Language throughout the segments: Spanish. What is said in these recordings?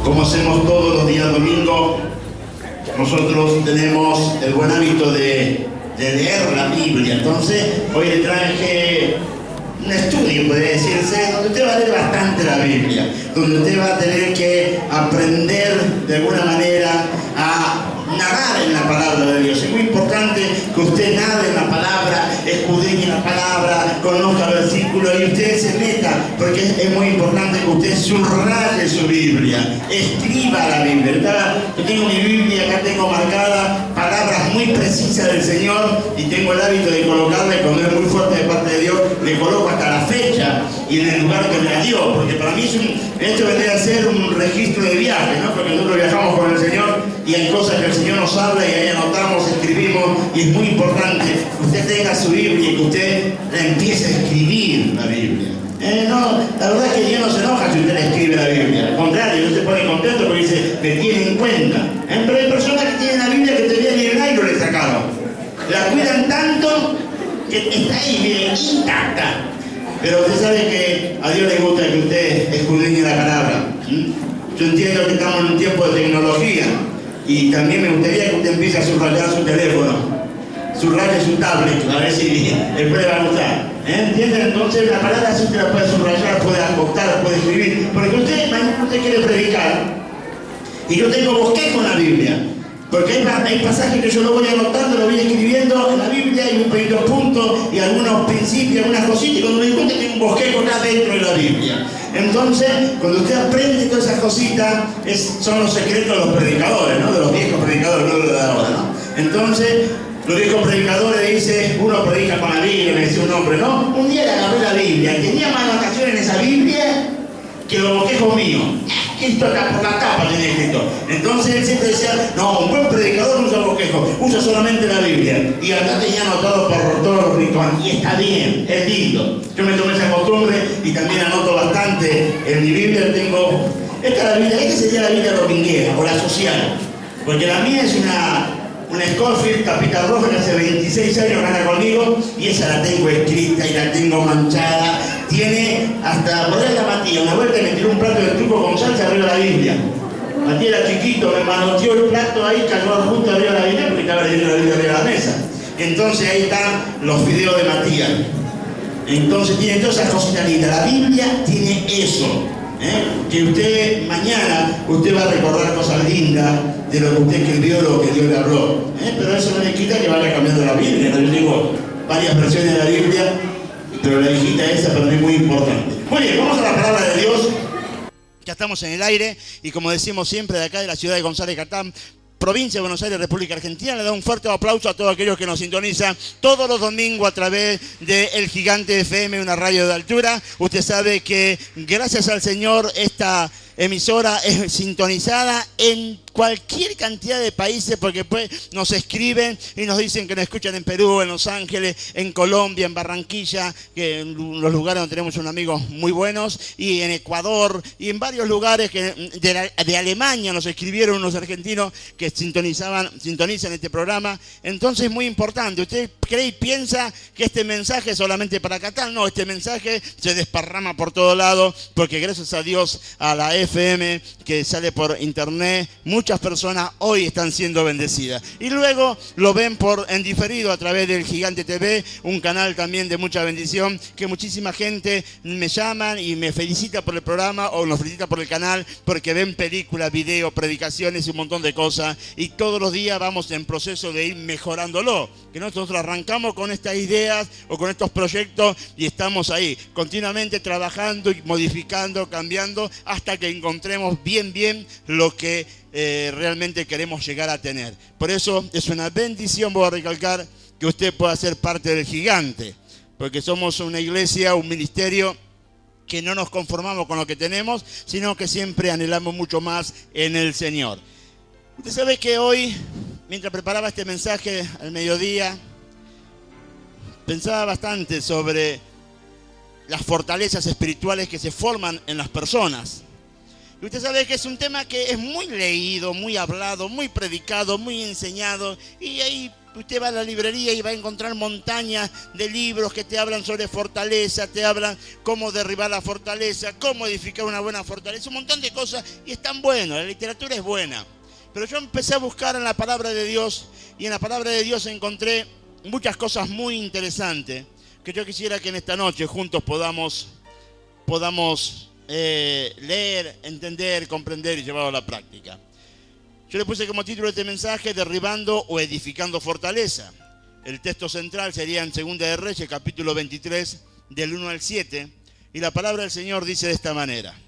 Como hacemos todos los días domingo, nosotros tenemos el buen hábito de leer la Biblia. Entonces, hoy le traje un estudio, podría decirse, donde usted va a leer bastante la Biblia, donde usted va a tener que aprender de alguna manera a nadar en la palabra de Dios. Es muy importante que usted nade en la palabra, escudriñe la palabra, conozca versículos y usted se meta, porque es muy importante que usted subraye su Biblia, escriba la Biblia. Yo tengo mi Biblia, acá tengo marcadas palabras muy precisas del Señor y tengo el hábito de colocarle, cuando es muy fuerte de parte de Dios, le coloco hasta la fecha y en el lugar que me la dio, porque para mí esto vendría a ser un registro de viaje, ¿no? Porque nosotros viajamos con el Señor y hay cosas que el Señor nos habla y ahí anotamos, escribimos, y es muy importante que usted tenga su Biblia y que usted la empiece a escribir la Biblia. No, la verdad es que Dios no se enoja si usted le escribe la Biblia, al contrario, Dios se pone contento porque dice, me tiene en cuenta. Pero hay personas que tienen la Biblia que todavía ni el aire le sacaron. La cuidan tanto que está ahí, miren, intacta. Pero usted sabe que a Dios le gusta que usted escudriñe la palabra. Yo entiendo que estamos en un tiempo de tecnología y también me gustaría que usted empiece a subrayar su teléfono, subraye su tablet, a ver si después le va a gustar. ¿Entienden? Entonces la palabra sí usted la puede subrayar, puede acotar, puede escribir, porque mañana usted quiere predicar y yo tengo bosquejo en la Biblia. Porque hay pasajes que yo lo voy anotando, lo voy escribiendo en la Biblia y un pequeño punto y algunos principios, algunas cositas, y cuando me di cuenta que hay un bosquejo acá dentro de la Biblia. Entonces, cuando usted aprende todas esas cositas, son los secretos de los predicadores, ¿no? De los viejos predicadores, no de ahora, ¿no? Entonces, los viejos predicadores dicen, uno predica con la Biblia, me decía un hombre, ¿no? Un día le agarré la Biblia y tenía más anotaciones en esa Biblia que los bosquejos míos. Esto acá por la tapa tiene escrito. Entonces él siempre decía, no, un buen predicador no usa bosquejos, usa solamente la Biblia. Y acá tenía anotado por todos los rincones. Y está bien, es lindo. Yo me tomé esa costumbre y también anoto bastante en mi Biblia. Tengo, esta sería la Biblia dominguera o la social. Porque la mía es una Scofield, tapita roja, que hace 26 años gana conmigo, y esa la tengo escrita y la tengo manchada. Tiene hasta poner la Matías, una vuelta me tiró un plato de truco con salsa arriba de la Biblia. Matías era chiquito, me manoteó el plato ahí, cayó justo arriba de la Biblia porque estaba leyendo la Biblia arriba de la mesa. Entonces ahí están los videos de Matías. Entonces tiene todas esas cositas lindas. La Biblia tiene eso. Que usted mañana va a recordar cosas lindas de lo que usted escribió, lo que Dios le habló. Pero eso no le quita que vaya cambiando la Biblia. Yo tengo varias versiones de la Biblia, pero la hijita esa para mí es muy importante. Muy bien, vamos a la palabra de Dios. Ya estamos en el aire y como decimos siempre de acá de la ciudad de González Catán, provincia de Buenos Aires, República Argentina, le da un fuerte aplauso a todos aquellos que nos sintonizan todos los domingos a través de El Gigante FM, una radio de altura. Usted sabe que gracias al Señor esta emisora es sintonizada en cualquier cantidad de países, porque pues nos escriben y nos dicen que nos escuchan en Perú, en Los Ángeles, en Colombia, en Barranquilla, que en los lugares donde tenemos unos amigos muy buenos, y en Ecuador, y en varios lugares de Alemania nos escribieron unos argentinos que sintonizan este programa. Entonces es muy importante. Usted cree y piensa que este mensaje es solamente para Catán. No, este mensaje se desparrama por todo lado, porque gracias a Dios, a la FM que sale por internet, muchas personas hoy están siendo bendecidas. Y luego lo ven en diferido a través del Gigante TV, un canal también de mucha bendición, que muchísima gente me llaman y me felicita por el programa o nos felicita por el canal, porque ven películas, videos, predicaciones y un montón de cosas. Y todos los días vamos en proceso de ir mejorándolo. Que nosotros arrancamos con estas ideas o con estos proyectos y estamos ahí continuamente trabajando y modificando, cambiando, hasta que encontremos bien lo que realmente queremos llegar a tener. Por eso es una bendición, voy a recalcar, que usted pueda ser parte del Gigante, porque somos una iglesia, un ministerio que no nos conformamos con lo que tenemos, sino que siempre anhelamos mucho más en el Señor. Usted sabe que hoy, mientras preparaba este mensaje al mediodía, pensaba bastante sobre las fortalezas espirituales que se forman en las personas. Y usted sabe que es un tema que es muy leído, muy hablado, muy predicado, muy enseñado, y hay Usted va a la librería y va a encontrar montañas de libros que te hablan sobre fortaleza, te hablan cómo derribar la fortaleza, cómo edificar una buena fortaleza, un montón de cosas, y están buenos, la literatura es buena. Pero yo empecé a buscar en la palabra de Dios, y en la palabra de Dios encontré muchas cosas muy interesantes, que yo quisiera que en esta noche juntos podamos leer, entender, comprender y llevarlo a la práctica. Yo le puse como título de este mensaje: derribando o edificando fortaleza. El texto central sería en 2 de Reyes, capítulo 23, del 1 al 7. Y la palabra del Señor dice de esta manera: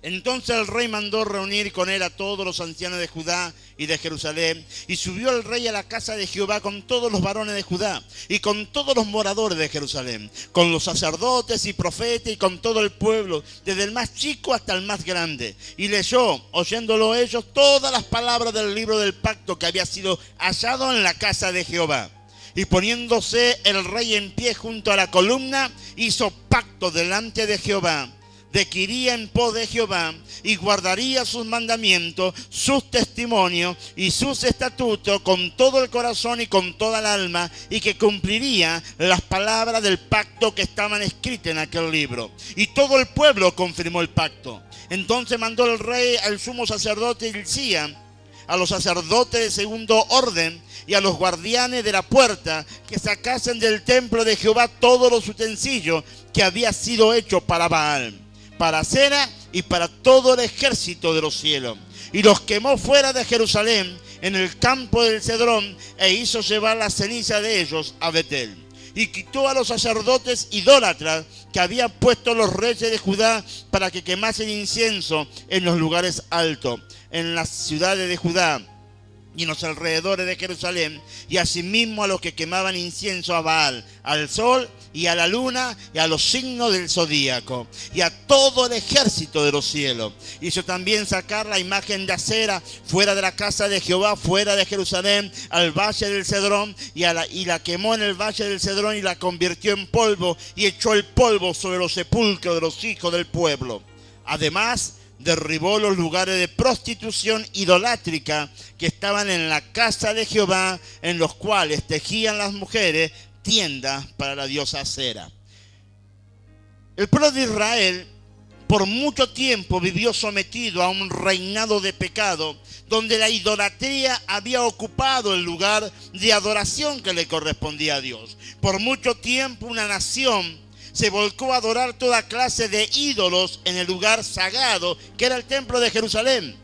Entonces el rey mandó reunir con él a todos los ancianos de Judá y de Jerusalén, y subió el rey a la casa de Jehová con todos los varones de Judá y con todos los moradores de Jerusalén, con los sacerdotes y profetas y con todo el pueblo, desde el más chico hasta el más grande. Y leyó, oyéndolo ellos, todas las palabras del libro del pacto que había sido hallado en la casa de Jehová. Y poniéndose el rey en pie junto a la columna, hizo pacto delante de Jehová, de que iría en pos de Jehová y guardaría sus mandamientos, sus testimonios y sus estatutos con todo el corazón y con toda el alma, y que cumpliría las palabras del pacto que estaban escritas en aquel libro. Y todo el pueblo confirmó el pacto. Entonces mandó el rey al sumo sacerdote Hilcías, a los sacerdotes de segundo orden y a los guardianes de la puerta, que sacasen del templo de Jehová todos los utensilios que había sido hecho para Baal, para cera y para todo el ejército de los cielos. Y los quemó fuera de Jerusalén en el campo del Cedrón, e hizo llevar la ceniza de ellos a Betel. Y quitó a los sacerdotes idólatras que habían puesto los reyes de Judá para que quemasen incienso en los lugares altos, en las ciudades de Judá y en los alrededores de Jerusalén, y asimismo a los que quemaban incienso a Baal, al sol y a la luna y a los signos del zodíaco, y a todo el ejército de los cielos. Hizo también sacar la imagen de acera fuera de la casa de Jehová, fuera de Jerusalén, al valle del Cedrón, y la quemó en el valle del Cedrón, y la convirtió en polvo, y echó el polvo sobre los sepulcros de los hijos del pueblo. Además, derribó los lugares de prostitución idolátrica que estaban en la casa de Jehová, en los cuales tejían las mujeres tiendas para la diosa Acera. El pueblo de Israel por mucho tiempo vivió sometido a un reinado de pecado, donde la idolatría había ocupado el lugar de adoración que le correspondía a Dios. Por mucho tiempo una nación se volcó a adorar toda clase de ídolos en el lugar sagrado, que era el templo de Jerusalén.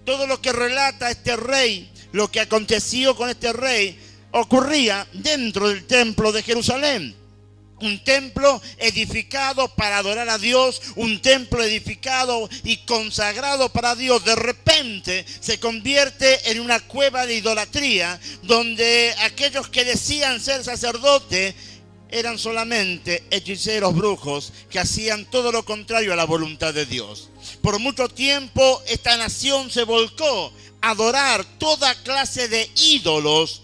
Todo lo que relata este rey, lo que aconteció con este rey, ocurría dentro del templo de Jerusalén. Un templo edificado para adorar a Dios, un templo edificado y consagrado para Dios, de repente se convierte en una cueva de idolatría, donde aquellos que decían ser sacerdotes eran solamente hechiceros, brujos, que hacían todo lo contrario a la voluntad de Dios. Por mucho tiempo esta nación se volcó a adorar toda clase de ídolos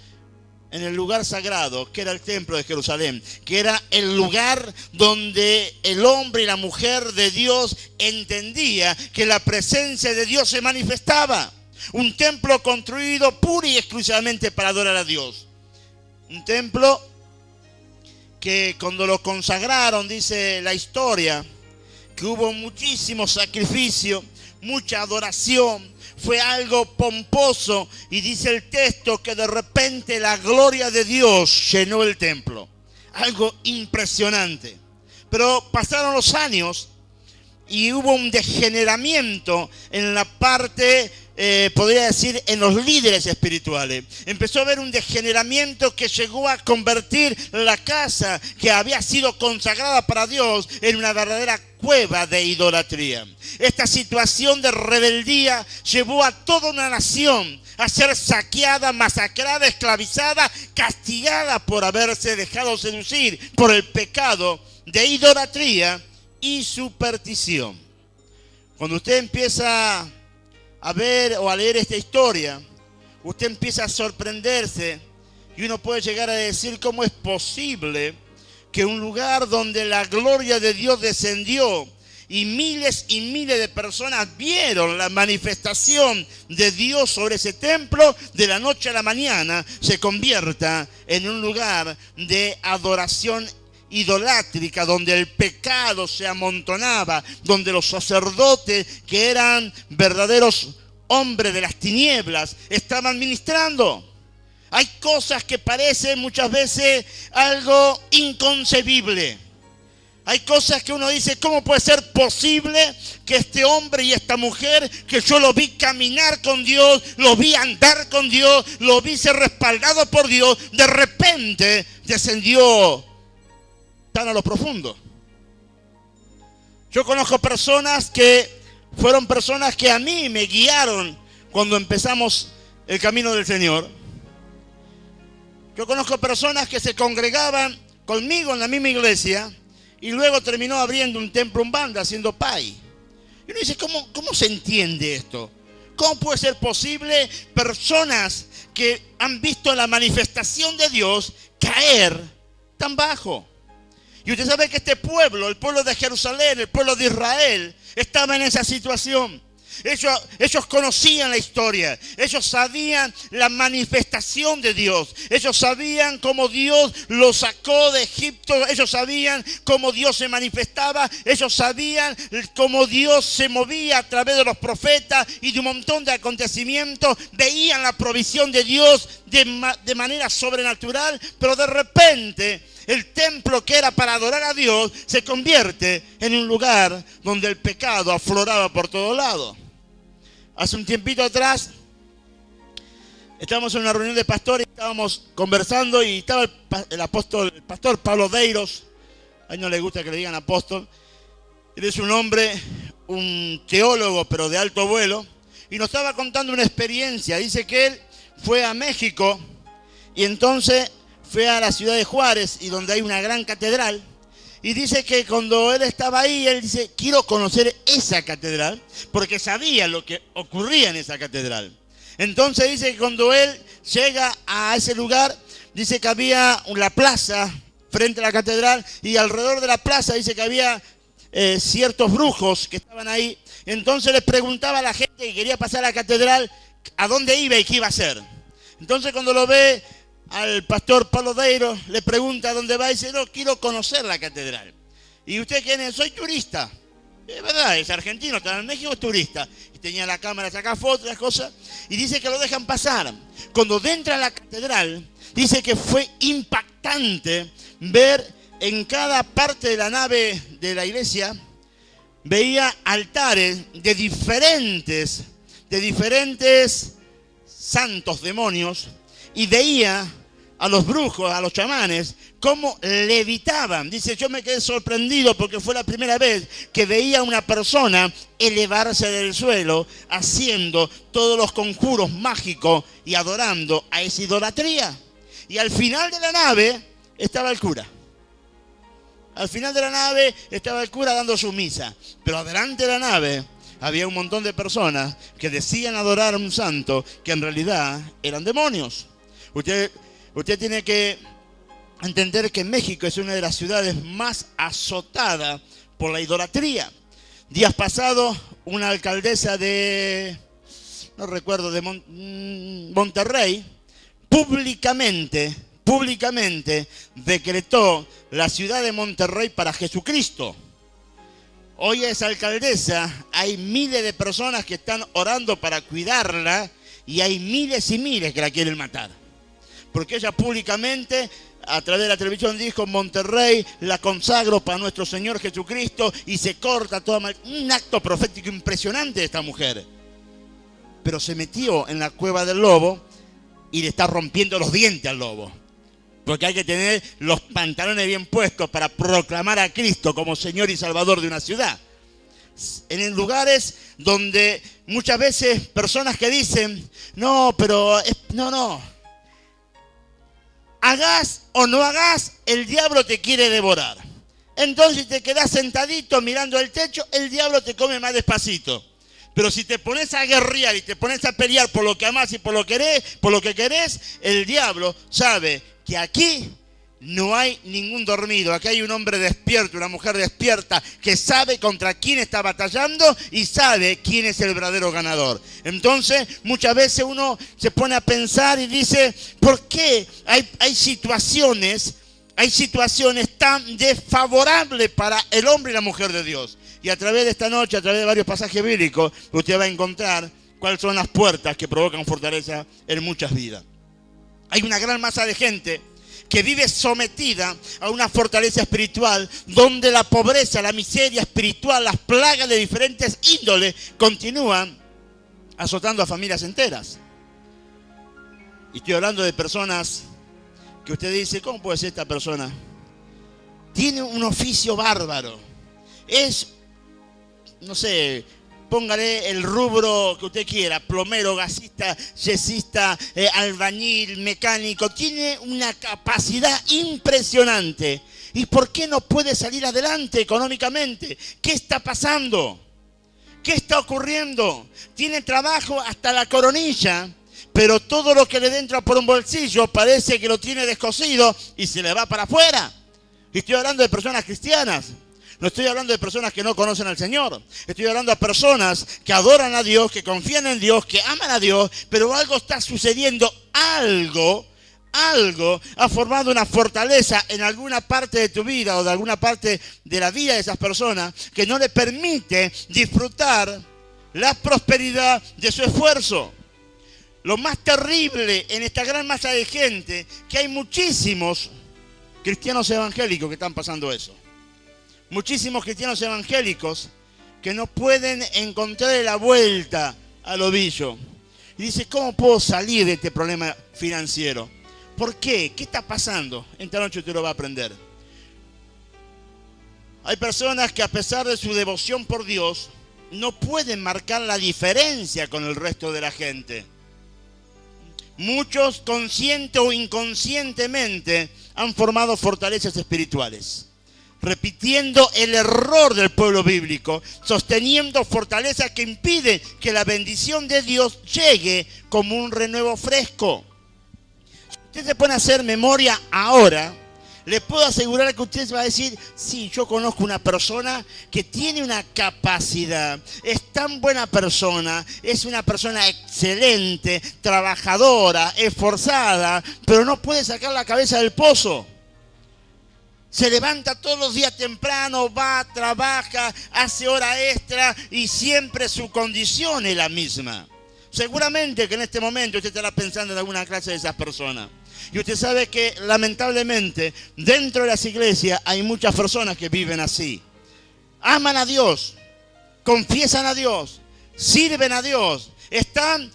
en el lugar sagrado, que era el templo de Jerusalén, que era el lugar donde el hombre y la mujer de Dios entendía que la presencia de Dios se manifestaba. Un templo construido pura y exclusivamente para adorar a Dios. Un templo que cuando lo consagraron, dice la historia, que hubo muchísimo sacrificio, mucha adoración, fue algo pomposo, y dice el texto que de repente la gloria de Dios llenó el templo. Algo impresionante. Pero pasaron los años y hubo un degeneramiento en la parte, podría decir, en los líderes espirituales. Empezó a haber un degeneramiento que llegó a convertir la casa que había sido consagrada para Dios en una verdadera cueva de idolatría. Esta situación de rebeldía llevó a toda una nación a ser saqueada, masacrada, esclavizada, castigada por haberse dejado seducir por el pecado de idolatría y superstición. Cuando usted empieza a ver o a leer esta historia, usted empieza a sorprenderse, y uno puede llegar a decir: ¿cómo es posible que un lugar donde la gloria de Dios descendió y miles de personas vieron la manifestación de Dios sobre ese templo, de la noche a la mañana se convierta en un lugar de adoración idolátrica, donde el pecado se amontonaba, donde los sacerdotes, que eran verdaderos hombres de las tinieblas, estaban ministrando. Hay cosas que parecen muchas veces algo inconcebible. Hay cosas que uno dice, ¿cómo puede ser posible que este hombre y esta mujer, que yo lo vi caminar con Dios, lo vi andar con Dios, lo vi ser respaldado por Dios, de repente descendió tan a lo profundo? Yo conozco personas que fueron personas que a mí me guiaron cuando empezamos el camino del Señor. Yo conozco personas que se congregaban conmigo en la misma iglesia y luego terminó abriendo un templo umbanda, haciendo PAI. Y uno dice, ¿cómo se entiende esto? ¿Cómo puede ser posible personas que han visto la manifestación de Dios caer tan bajo? Y usted sabe que este pueblo, el pueblo de Jerusalén, el pueblo de Israel, estaba en esa situación. Ellos conocían la historia, ellos sabían la manifestación de Dios, ellos sabían cómo Dios los sacó de Egipto, ellos sabían cómo Dios se manifestaba, ellos sabían cómo Dios se movía a través de los profetas y de un montón de acontecimientos, veían la provisión de Dios de manera sobrenatural, pero de repente el templo que era para adorar a Dios se convierte en un lugar donde el pecado afloraba por todos lados. Hace un tiempito atrás estábamos en una reunión de pastores, estábamos conversando y estaba el pastor Pablo Deiros. A él no le gusta que le digan apóstol. Él es un hombre, un teólogo, pero de alto vuelo, y nos estaba contando una experiencia. Dice que él fue a México y entonces fue a la ciudad de Juárez, y donde hay una gran catedral. Y dice que cuando él estaba ahí, él dice, quiero conocer esa catedral, porque sabía lo que ocurría en esa catedral. Entonces dice que cuando él llega a ese lugar, dice que había la plaza frente a la catedral, y alrededor de la plaza dice que había ciertos brujos que estaban ahí. Entonces les preguntaba a la gente que quería pasar a la catedral a dónde iba y qué iba a hacer. Entonces cuando lo ve al pastor Pablo Deiros, le pregunta a dónde va y dice, no, quiero conocer la catedral. ¿Y usted quién es? Soy turista. Es verdad, es argentino, está en México, es turista. Y tenía la cámara, saca fotos, las cosas, y dice que lo dejan pasar. Cuando entra a la catedral, dice que fue impactante ver en cada parte de la nave de la iglesia, veía altares de diferentes santos demonios, y veía a los brujos, a los chamanes, cómo levitaban. Dice, yo me quedé sorprendido porque fue la primera vez que veía a una persona elevarse del suelo, haciendo todos los conjuros mágicos y adorando a esa idolatría. Y al final de la nave estaba el cura. Al final de la nave estaba el cura dando su misa. Pero adelante de la nave había un montón de personas que decían adorar a un santo que en realidad eran demonios. Usted tiene que entender que México es una de las ciudades más azotadas por la idolatría. Días pasados, una alcaldesa de, no recuerdo, de Monterrey, públicamente decretó la ciudad de Monterrey para Jesucristo. Hoy esa alcaldesa, hay miles de personas que están orando para cuidarla y hay miles y miles que la quieren matar. Porque ella públicamente, a través de la televisión, dijo, Monterrey la consagro para nuestro Señor Jesucristo, y se corta toda mal. Un acto profético impresionante de esta mujer. Pero se metió en la cueva del lobo y le está rompiendo los dientes al lobo. Porque hay que tener los pantalones bien puestos para proclamar a Cristo como Señor y Salvador de una ciudad. En lugares donde muchas veces personas que dicen, no, hagas o no hagas, el diablo te quiere devorar. Entonces, si te quedas sentadito mirando el techo, el diablo te come más despacito. Pero si te pones a guerrear y te pones a pelear por lo que amás y por lo que querés, el diablo sabe que aquí no hay ningún dormido. Aquí hay un hombre despierto, una mujer despierta, que sabe contra quién está batallando y sabe quién es el verdadero ganador. Entonces, muchas veces uno se pone a pensar y dice, ¿por qué hay situaciones tan desfavorables para el hombre y la mujer de Dios? Y a través de esta noche, a través de varios pasajes bíblicos, usted va a encontrar cuáles son las puertas que provocan fortaleza en muchas vidas. Hay una gran masa de gente que vive sometida a una fortaleza espiritual donde la pobreza, la miseria espiritual, las plagas de diferentes índoles continúan azotando a familias enteras. Y estoy hablando de personas que usted dice, ¿cómo puede ser esta persona? Tiene un oficio bárbaro. Es, no sé, póngale el rubro que usted quiera, plomero, gasista, yesista, albañil, mecánico. Tiene una capacidad impresionante. ¿Y por qué no puede salir adelante económicamente? ¿Qué está pasando? ¿Qué está ocurriendo? Tiene trabajo hasta la coronilla, pero todo lo que le entra por un bolsillo parece que lo tiene descosido y se le va para afuera. Y estoy hablando de personas cristianas. No estoy hablando de personas que no conocen al Señor. Estoy hablando de personas que adoran a Dios, que confían en Dios, que aman a Dios, pero algo está sucediendo, algo ha formado una fortaleza en alguna parte de tu vida o de alguna parte de la vida de esas personas que no le permite disfrutar la prosperidad de su esfuerzo. Lo más terrible en esta gran masa de gente, que hay muchísimos cristianos evangélicos que están pasando eso. Muchísimos cristianos evangélicos que no pueden encontrar la vuelta al ovillo. Y dice, ¿cómo puedo salir de este problema financiero? ¿Por qué? ¿Qué está pasando? Esta noche usted lo va a aprender. Hay personas que a pesar de su devoción por Dios, no pueden marcar la diferencia con el resto de la gente. Muchos, consciente o inconscientemente, han formado fortalezas espirituales, repitiendo el error del pueblo bíblico, sosteniendo fortalezas que impiden que la bendición de Dios llegue como un renuevo fresco. Si usted se pone a hacer memoria ahora, le puedo asegurar que usted va a decir, sí, yo conozco una persona que tiene una capacidad, es tan buena persona, es una persona excelente, trabajadora, esforzada, pero no puede sacar la cabeza del pozo. Se levanta todos los días temprano, va, trabaja, hace hora extra y siempre su condición es la misma. Seguramente que en este momento usted estará pensando en alguna clase de esas personas. Y usted sabe que lamentablemente dentro de las iglesias hay muchas personas que viven así. Aman a Dios, confiesan a Dios, sirven a Dios, están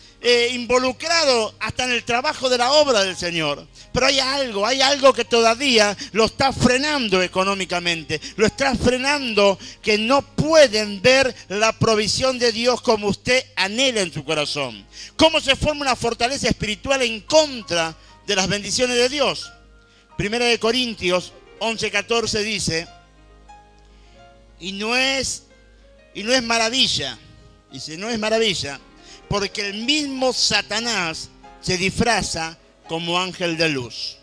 involucrados hasta en el trabajo de la obra del Señor. Pero hay algo que todavía lo está frenando económicamente, lo está frenando, que no pueden ver la provisión de Dios como usted anhela en su corazón. ¿Cómo se forma una fortaleza espiritual en contra de las bendiciones de Dios? Primera de Corintios 11:14 dice, y no es maravilla, dice, no es maravilla, porque el mismo Satanás se disfraza como ángel de luz.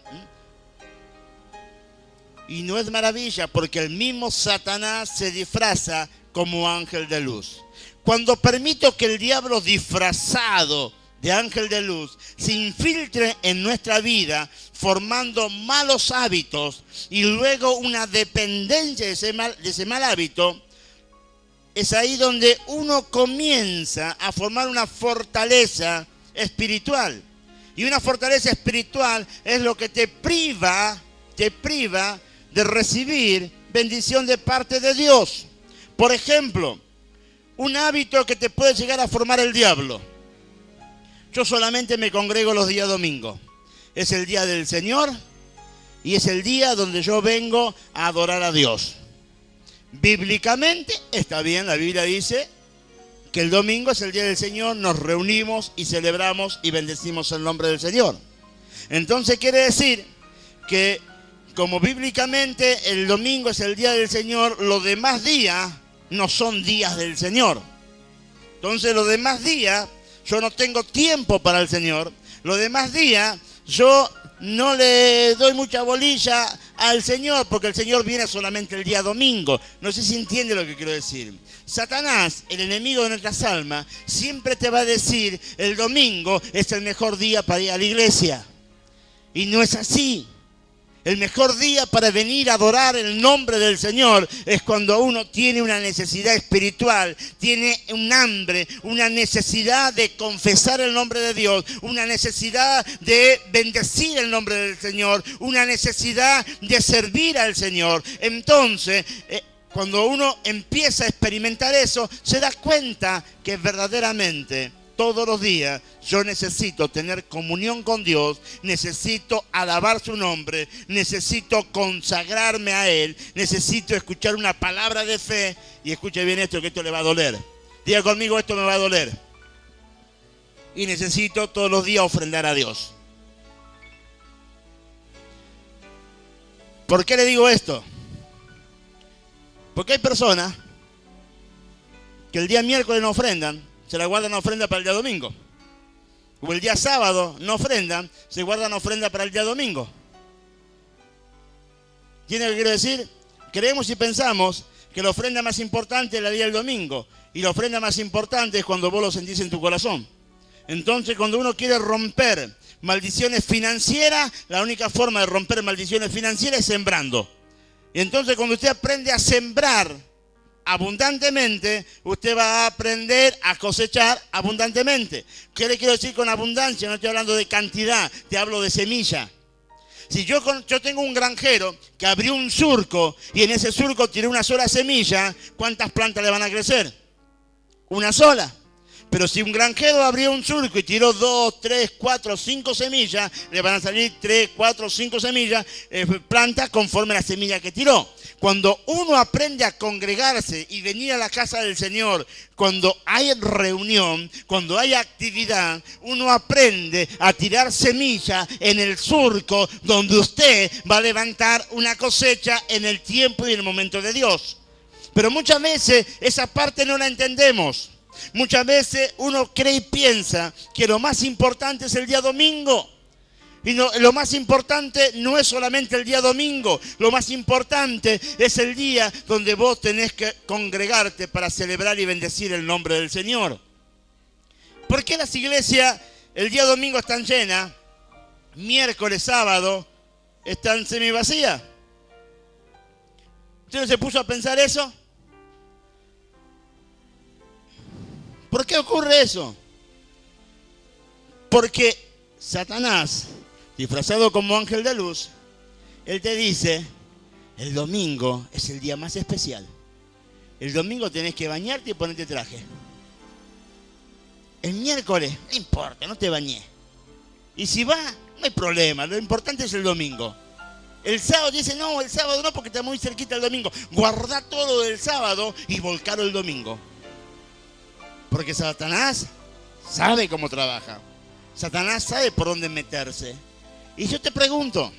Y no es maravilla, porque el mismo Satanás se disfraza como ángel de luz. Cuando permito que el diablo disfrazado de ángel de luz se infiltre en nuestra vida, formando malos hábitos y luego una dependencia de ese mal hábito, es ahí donde uno comienza a formar una fortaleza espiritual. Y una fortaleza espiritual es lo que te priva de recibir bendición de parte de Dios. Por ejemplo, un hábito que te puede llegar a formar el diablo. Yo solamente me congrego los días domingos. Es el día del Señor y es el día donde yo vengo a adorar a Dios. Bíblicamente está bien, la Biblia dice que el domingo es el día del Señor, nos reunimos y celebramos y bendecimos el nombre del Señor. Entonces quiere decir que como bíblicamente el domingo es el día del Señor, los demás días no son días del Señor. Entonces los demás días yo no tengo tiempo para el Señor. Los demás días yo no le doy mucha bolilla al Señor, porque el Señor viene solamente el día domingo. No sé si entiende lo que quiero decir. Satanás, el enemigo de nuestras almas, siempre te va a decir, el domingo es el mejor día para ir a la iglesia. Y no es así. El mejor día para venir a adorar el nombre del Señor es cuando uno tiene una necesidad espiritual, tiene un hambre, una necesidad de confesar el nombre de Dios, una necesidad de bendecir el nombre del Señor, una necesidad de servir al Señor. Entonces, cuando uno empieza a experimentar eso, se da cuenta que verdaderamente todos los días yo necesito tener comunión con Dios, necesito alabar su nombre, necesito consagrarme a Él, necesito escuchar una palabra de fe. Y escuche bien esto, que esto le va a doler. Diga conmigo, esto me va a doler. Y necesito todos los días ofrendar a Dios. ¿Por qué le digo esto? Porque hay personas que el día miércoles no ofrendan, se la guardan ofrenda para el día domingo. O el día sábado no ofrendan, se guardan ofrenda para el día domingo. ¿Entiende lo que quiero decir? Creemos y pensamos que la ofrenda más importante es la día del domingo. Y la ofrenda más importante es cuando vos lo sentís en tu corazón. Entonces, cuando uno quiere romper maldiciones financieras, la única forma de romper maldiciones financieras es sembrando. Y entonces, cuando usted aprende a sembrar abundantemente, usted va a aprender a cosechar abundantemente. ¿Qué le quiero decir con abundancia? No estoy hablando de cantidad, te hablo de semilla. Si yo tengo un granjero que abrió un surco y en ese surco tiré una sola semilla, ¿cuántas plantas le van a crecer? Una sola. Pero si un granjero abrió un surco y tiró 2, 3, 4, 5 semillas, le van a salir 3, 4, 5 semillas, plantas conforme a la semilla que tiró. Cuando uno aprende a congregarse y venir a la casa del Señor, cuando hay reunión, cuando hay actividad, uno aprende a tirar semilla en el surco donde usted va a levantar una cosecha en el tiempo y en el momento de Dios. Pero muchas veces esa parte no la entendemos. Muchas veces uno cree y piensa que lo más importante es el día domingo. Y no, lo más importante no es solamente el día domingo. Lo más importante es el día donde vos tenés que congregarte para celebrar y bendecir el nombre del Señor. ¿Por qué las iglesias el día domingo están llenas? Miércoles, sábado están semivacías. ¿Usted no se puso a pensar eso? ¿Por qué ocurre eso? Porque Satanás, disfrazado como ángel de luz, él te dice, el domingo es el día más especial. El domingo tenés que bañarte y ponerte traje. El miércoles, no importa, no te bañé. Y si va, no hay problema, lo importante es el domingo. El sábado dice, no, el sábado no, porque está muy cerquita el domingo. Guardá todo del sábado y volcalo el domingo. Porque Satanás sabe cómo trabaja. Satanás sabe por dónde meterse. Y yo te pregunto,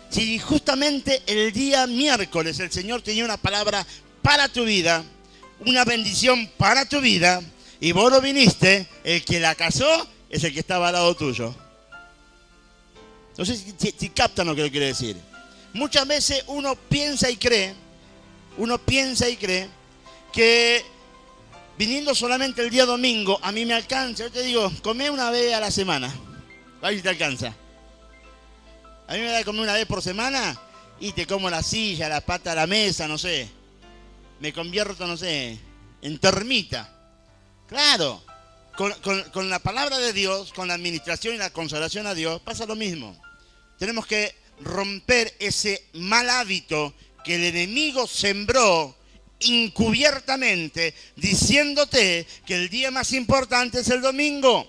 si justamente el día miércoles el Señor tenía una palabra para tu vida, una bendición para tu vida, y vos no viniste, el que la casó es el que estaba al lado tuyo. No sé si captan lo que quiero decir. Muchas veces uno piensa y cree que viniendo solamente el día domingo, a mí me alcanza. Yo te digo, comé una vez a la semana. A ver si te alcanza. A mí me da de comer una vez por semana y te como la silla, la pata de la mesa, no sé. Me convierto, no sé, en termita. Claro, con la palabra de Dios, con la administración y la consagración a Dios, pasa lo mismo. Tenemos que romper ese mal hábito que el enemigo sembró encubiertamente, diciéndote que el día más importante es el domingo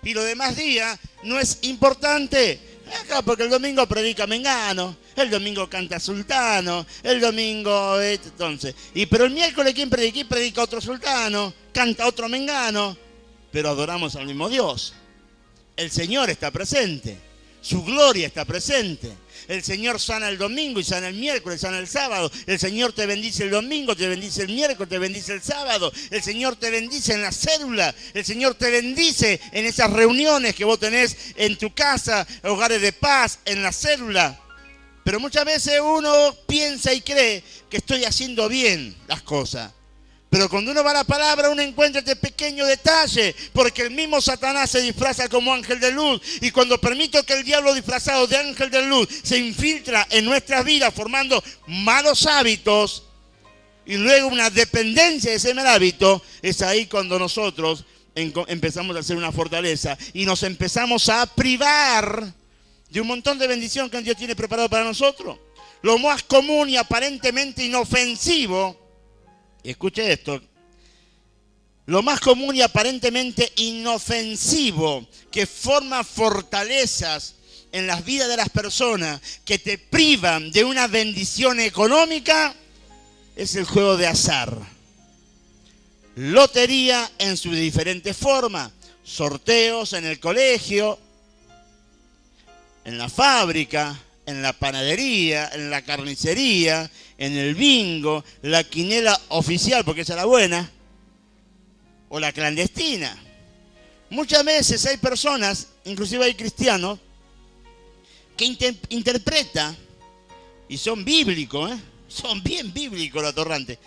y los demás días no es importante. Acá porque el domingo predica Mengano, el domingo canta Sultano, el domingo entonces. Pero el miércoles ¿quién predica? ¿Quién predica otro Sultano? Canta otro Mengano, pero adoramos al mismo Dios. El Señor está presente, su gloria está presente. El Señor sana el domingo y sana el miércoles, sana el sábado. El Señor te bendice el domingo, te bendice el miércoles, te bendice el sábado. El Señor te bendice en la célula. El Señor te bendice en esas reuniones que vos tenés en tu casa, hogares de paz, en la célula. Pero muchas veces uno piensa y cree que estoy haciendo bien las cosas. Pero cuando uno va a la palabra, uno encuentra este pequeño detalle, porque el mismo Satanás se disfraza como ángel de luz, y cuando permito que el diablo disfrazado de ángel de luz se infiltra en nuestras vidas formando malos hábitos, y luego una dependencia de ese mal hábito, es ahí cuando nosotros empezamos a hacer una fortaleza, y nos empezamos a privar de un montón de bendición que Dios tiene preparado para nosotros. Lo más común y aparentemente inofensivo, escuche esto, lo más común y aparentemente inofensivo que forma fortalezas en las vidas de las personas que te privan de una bendición económica es el juego de azar. Lotería en sus diferentes formas, sorteos en el colegio, en la fábrica, en la panadería, en la carnicería, en el bingo, la quinela oficial, porque esa es la buena, o la clandestina. Muchas veces hay personas, inclusive hay cristianos, que interpretan, y son bíblicos, son bien bíblicos los atorrantes,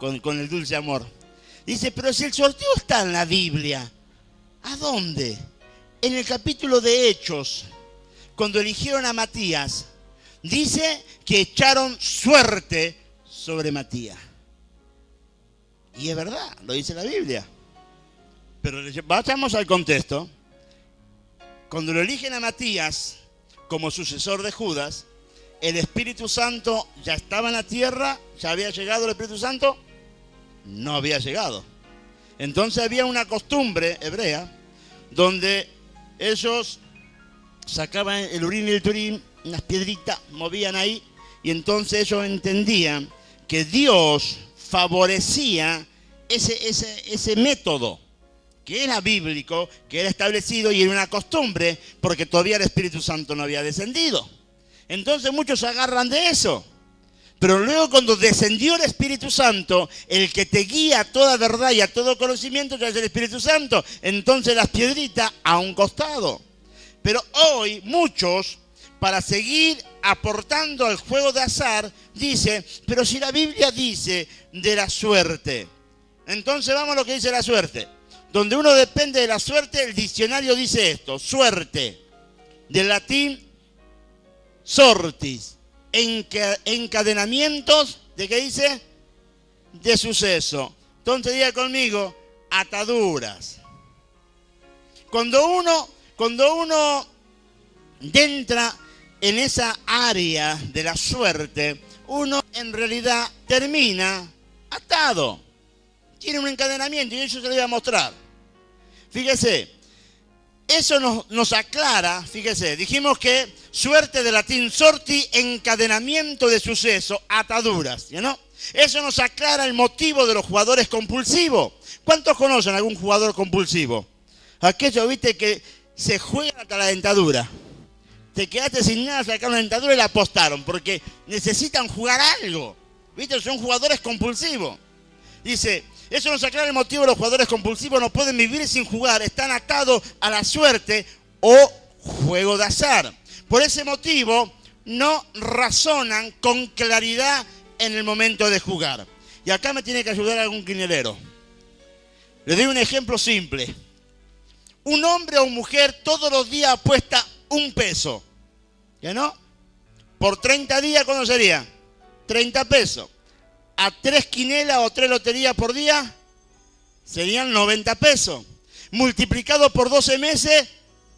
con el dulce amor. Dice, pero si el sorteo está en la Biblia, ¿a dónde? En el capítulo de Hechos, cuando eligieron a Matías, dice que echaron suerte sobre Matías. Y es verdad, lo dice la Biblia. Pero vayamos al contexto. Cuando lo eligen a Matías como sucesor de Judas, ¿el Espíritu Santo ya estaba en la tierra? ¿Ya había llegado el Espíritu Santo? No había llegado. Entonces había una costumbre hebrea donde ellos sacaban el urín y el turín, unas piedritas, movían ahí, y entonces ellos entendían que Dios favorecía ese método, que era bíblico, que era establecido y era una costumbre, porque todavía el Espíritu Santo no había descendido. Entonces muchos se agarran de eso. Pero luego cuando descendió el Espíritu Santo, el que te guía a toda verdad y a todo conocimiento ya es el Espíritu Santo. Entonces las piedritas a un costado. Pero hoy muchos, para seguir aportando al juego de azar, dice, pero si la Biblia dice de la suerte, entonces vamos a lo que dice la suerte. Donde uno depende de la suerte, el diccionario dice esto, suerte, del latín sortis, encadenamientos, ¿de qué dice? De suceso. Entonces diga conmigo, ataduras. Cuando uno entra en esa área de la suerte, uno en realidad termina atado. Tiene un encadenamiento y eso se lo voy a mostrar. Fíjese, eso nos aclara, fíjese, dijimos que suerte de latín sorti, encadenamiento de suceso, ataduras, ¿ya no? Eso nos aclara el motivo de los jugadores compulsivos. ¿Cuántos conocen algún jugador compulsivo? Aquellos, viste, que se juegan hasta la dentadura. Te quedaste sin nada, sacaron la dentadura y la apostaron, porque necesitan jugar algo. ¿Viste? Son jugadores compulsivos. Dice, eso nos aclara el motivo de los jugadores compulsivos, no pueden vivir sin jugar, están atados a la suerte o juego de azar. Por ese motivo, no razonan con claridad en el momento de jugar. Y acá me tiene que ayudar algún quinelero. Les doy un ejemplo simple. Un hombre o mujer todos los días apuesta $1. ¿Ya no? Por 30 días, ¿cuándo sería? 30 pesos. A 3 quinelas o 3 loterías por día, serían 90 pesos. Multiplicado por 12 meses,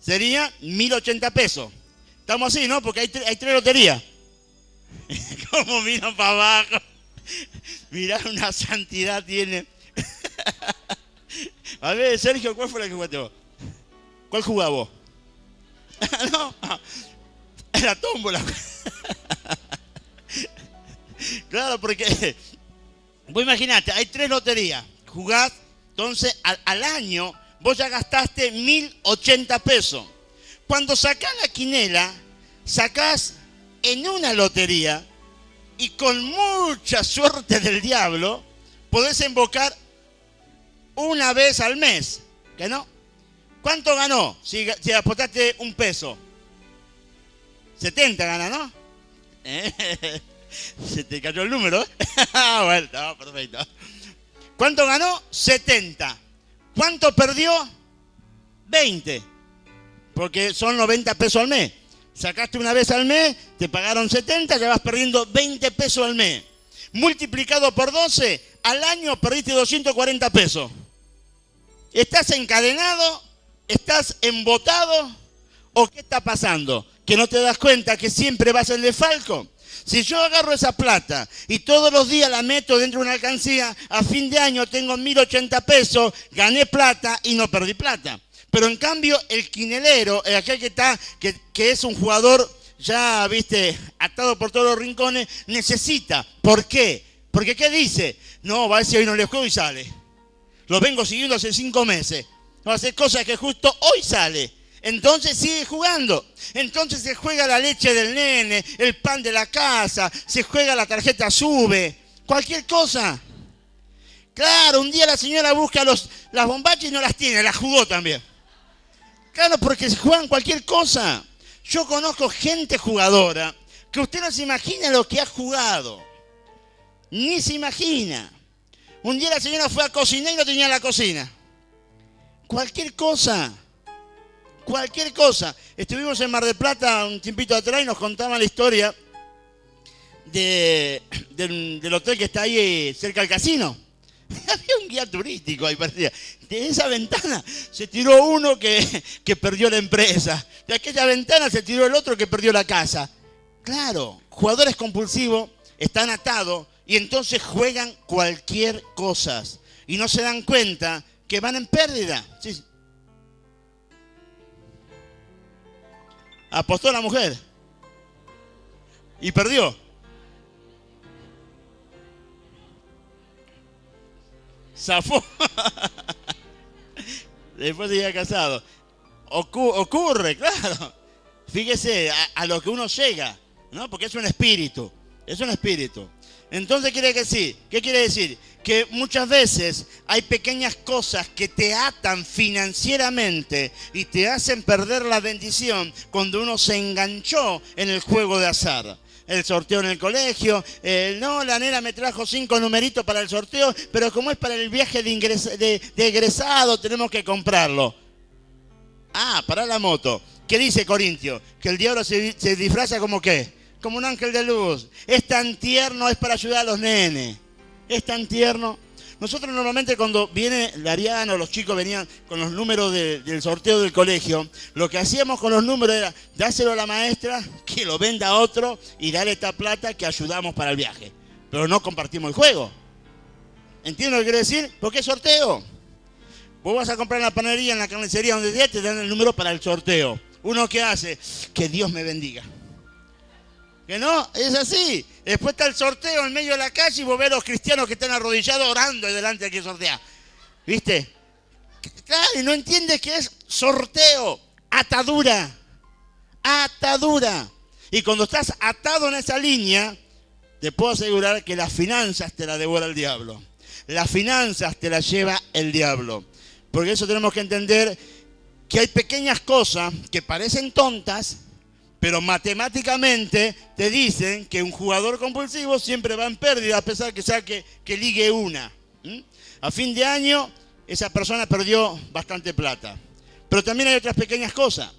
serían 1080 pesos. Estamos así, ¿no? Porque hay 3 loterías. ¿Cómo miran para abajo? Mirá, una santidad tiene. A ver, Sergio, ¿cuál fue la que jugaste vos? ¿Cuál jugabas vos? No, la tómbola. Claro, porque vos imaginate, hay 3 loterías, jugás, entonces al año vos ya gastaste 1080 pesos. Cuando sacás la quinela, sacás en una lotería y con mucha suerte del diablo podés invocar una vez al mes, ¿que no? ¿Cuánto ganó si apostaste $1? 70 gana, ¿no? ¿Eh? Se te cayó el número. Bueno, no, perfecto. ¿Cuánto ganó? 70. ¿Cuánto perdió? 20. Porque son 90 pesos al mes. Sacaste una vez al mes, te pagaron 70, ya vas perdiendo 20 pesos al mes. Multiplicado por 12, al año perdiste 240 pesos. ¿Estás encadenado? ¿Estás embotado? ¿O qué está pasando? ¿Que no te das cuenta que siempre vas en desfalco? Si yo agarro esa plata y todos los días la meto dentro de una alcancía, a fin de año tengo 1080 pesos, gané plata y no perdí plata. Pero en cambio el quinelero, aquel que es un jugador ya, viste, atado por todos los rincones, necesita. ¿Por qué? Porque ¿qué dice? No, va a decir hoy no le juego y sale. Lo vengo siguiendo hace 5 meses. Va a hacer cosas que justo hoy sale. Entonces sigue jugando. Entonces se juega la leche del nene, el pan de la casa, se juega la tarjeta sube, cualquier cosa. Claro, un día la señora busca las bombachas y no las tiene, las jugó también. Claro, porque se juegan cualquier cosa. Yo conozco gente jugadora que usted no se imagina lo que ha jugado. Ni se imagina. Un día la señora fue a cocinar y no tenía la cocina. Cualquier cosa. Cualquier cosa. Estuvimos en Mar del Plata un tiempito atrás y nos contaban la historia del hotel que está ahí cerca del casino. Había un guía turístico ahí, parecía. De esa ventana se tiró uno que perdió la empresa. De aquella ventana se tiró el otro que perdió la casa. Claro, jugadores compulsivos están atados y entonces juegan cualquier cosa. Y no se dan cuenta que van en pérdida. Sí. Apostó la mujer y perdió. Zafó. Después se había casado. Ocurre, claro. Fíjese a lo que uno llega, ¿no? Porque es un espíritu. Es un espíritu. Entonces, ¿qué quiere decir? Que muchas veces hay pequeñas cosas que te atan financieramente y te hacen perder la bendición cuando uno se enganchó en el juego de azar. El sorteo en el colegio, no, la nena me trajo 5 numeritos para el sorteo, pero como es para el viaje de egresado, tenemos que comprarlo. Ah, para la moto. ¿Qué dice Corintio? Que el diablo se disfraza como ¿qué? Como un ángel de luz. Es tan tierno, es para ayudar a los nenes. Es tan tierno. Nosotros normalmente cuando viene la Ariana o los chicos venían con los números del sorteo del colegio, lo que hacíamos con los números era dárselo a la maestra, que lo venda a otro y darle esta plata que ayudamos para el viaje. Pero no compartimos el juego. ¿Entiendes lo que quiero decir? Porque es sorteo. Vos vas a comprar en la panadería, en la carnicería, donde sea, te dan el número para el sorteo. Uno que hace, que Dios me bendiga. Que no, es así. Después está el sorteo en medio de la calle y vos ves a los cristianos que están arrodillados orando delante de que sortea. ¿Viste? Claro, y no entiendes que es sorteo, atadura. Atadura. Y cuando estás atado en esa línea, te puedo asegurar que las finanzas te las devora el diablo. Las finanzas te las lleva el diablo. Porque eso tenemos que entender que hay pequeñas cosas que parecen tontas, pero matemáticamente te dicen que un jugador compulsivo siempre va en pérdida a pesar que sea que ligue una. A fin de año, esa persona perdió bastante plata. Pero también hay otras pequeñas cosas.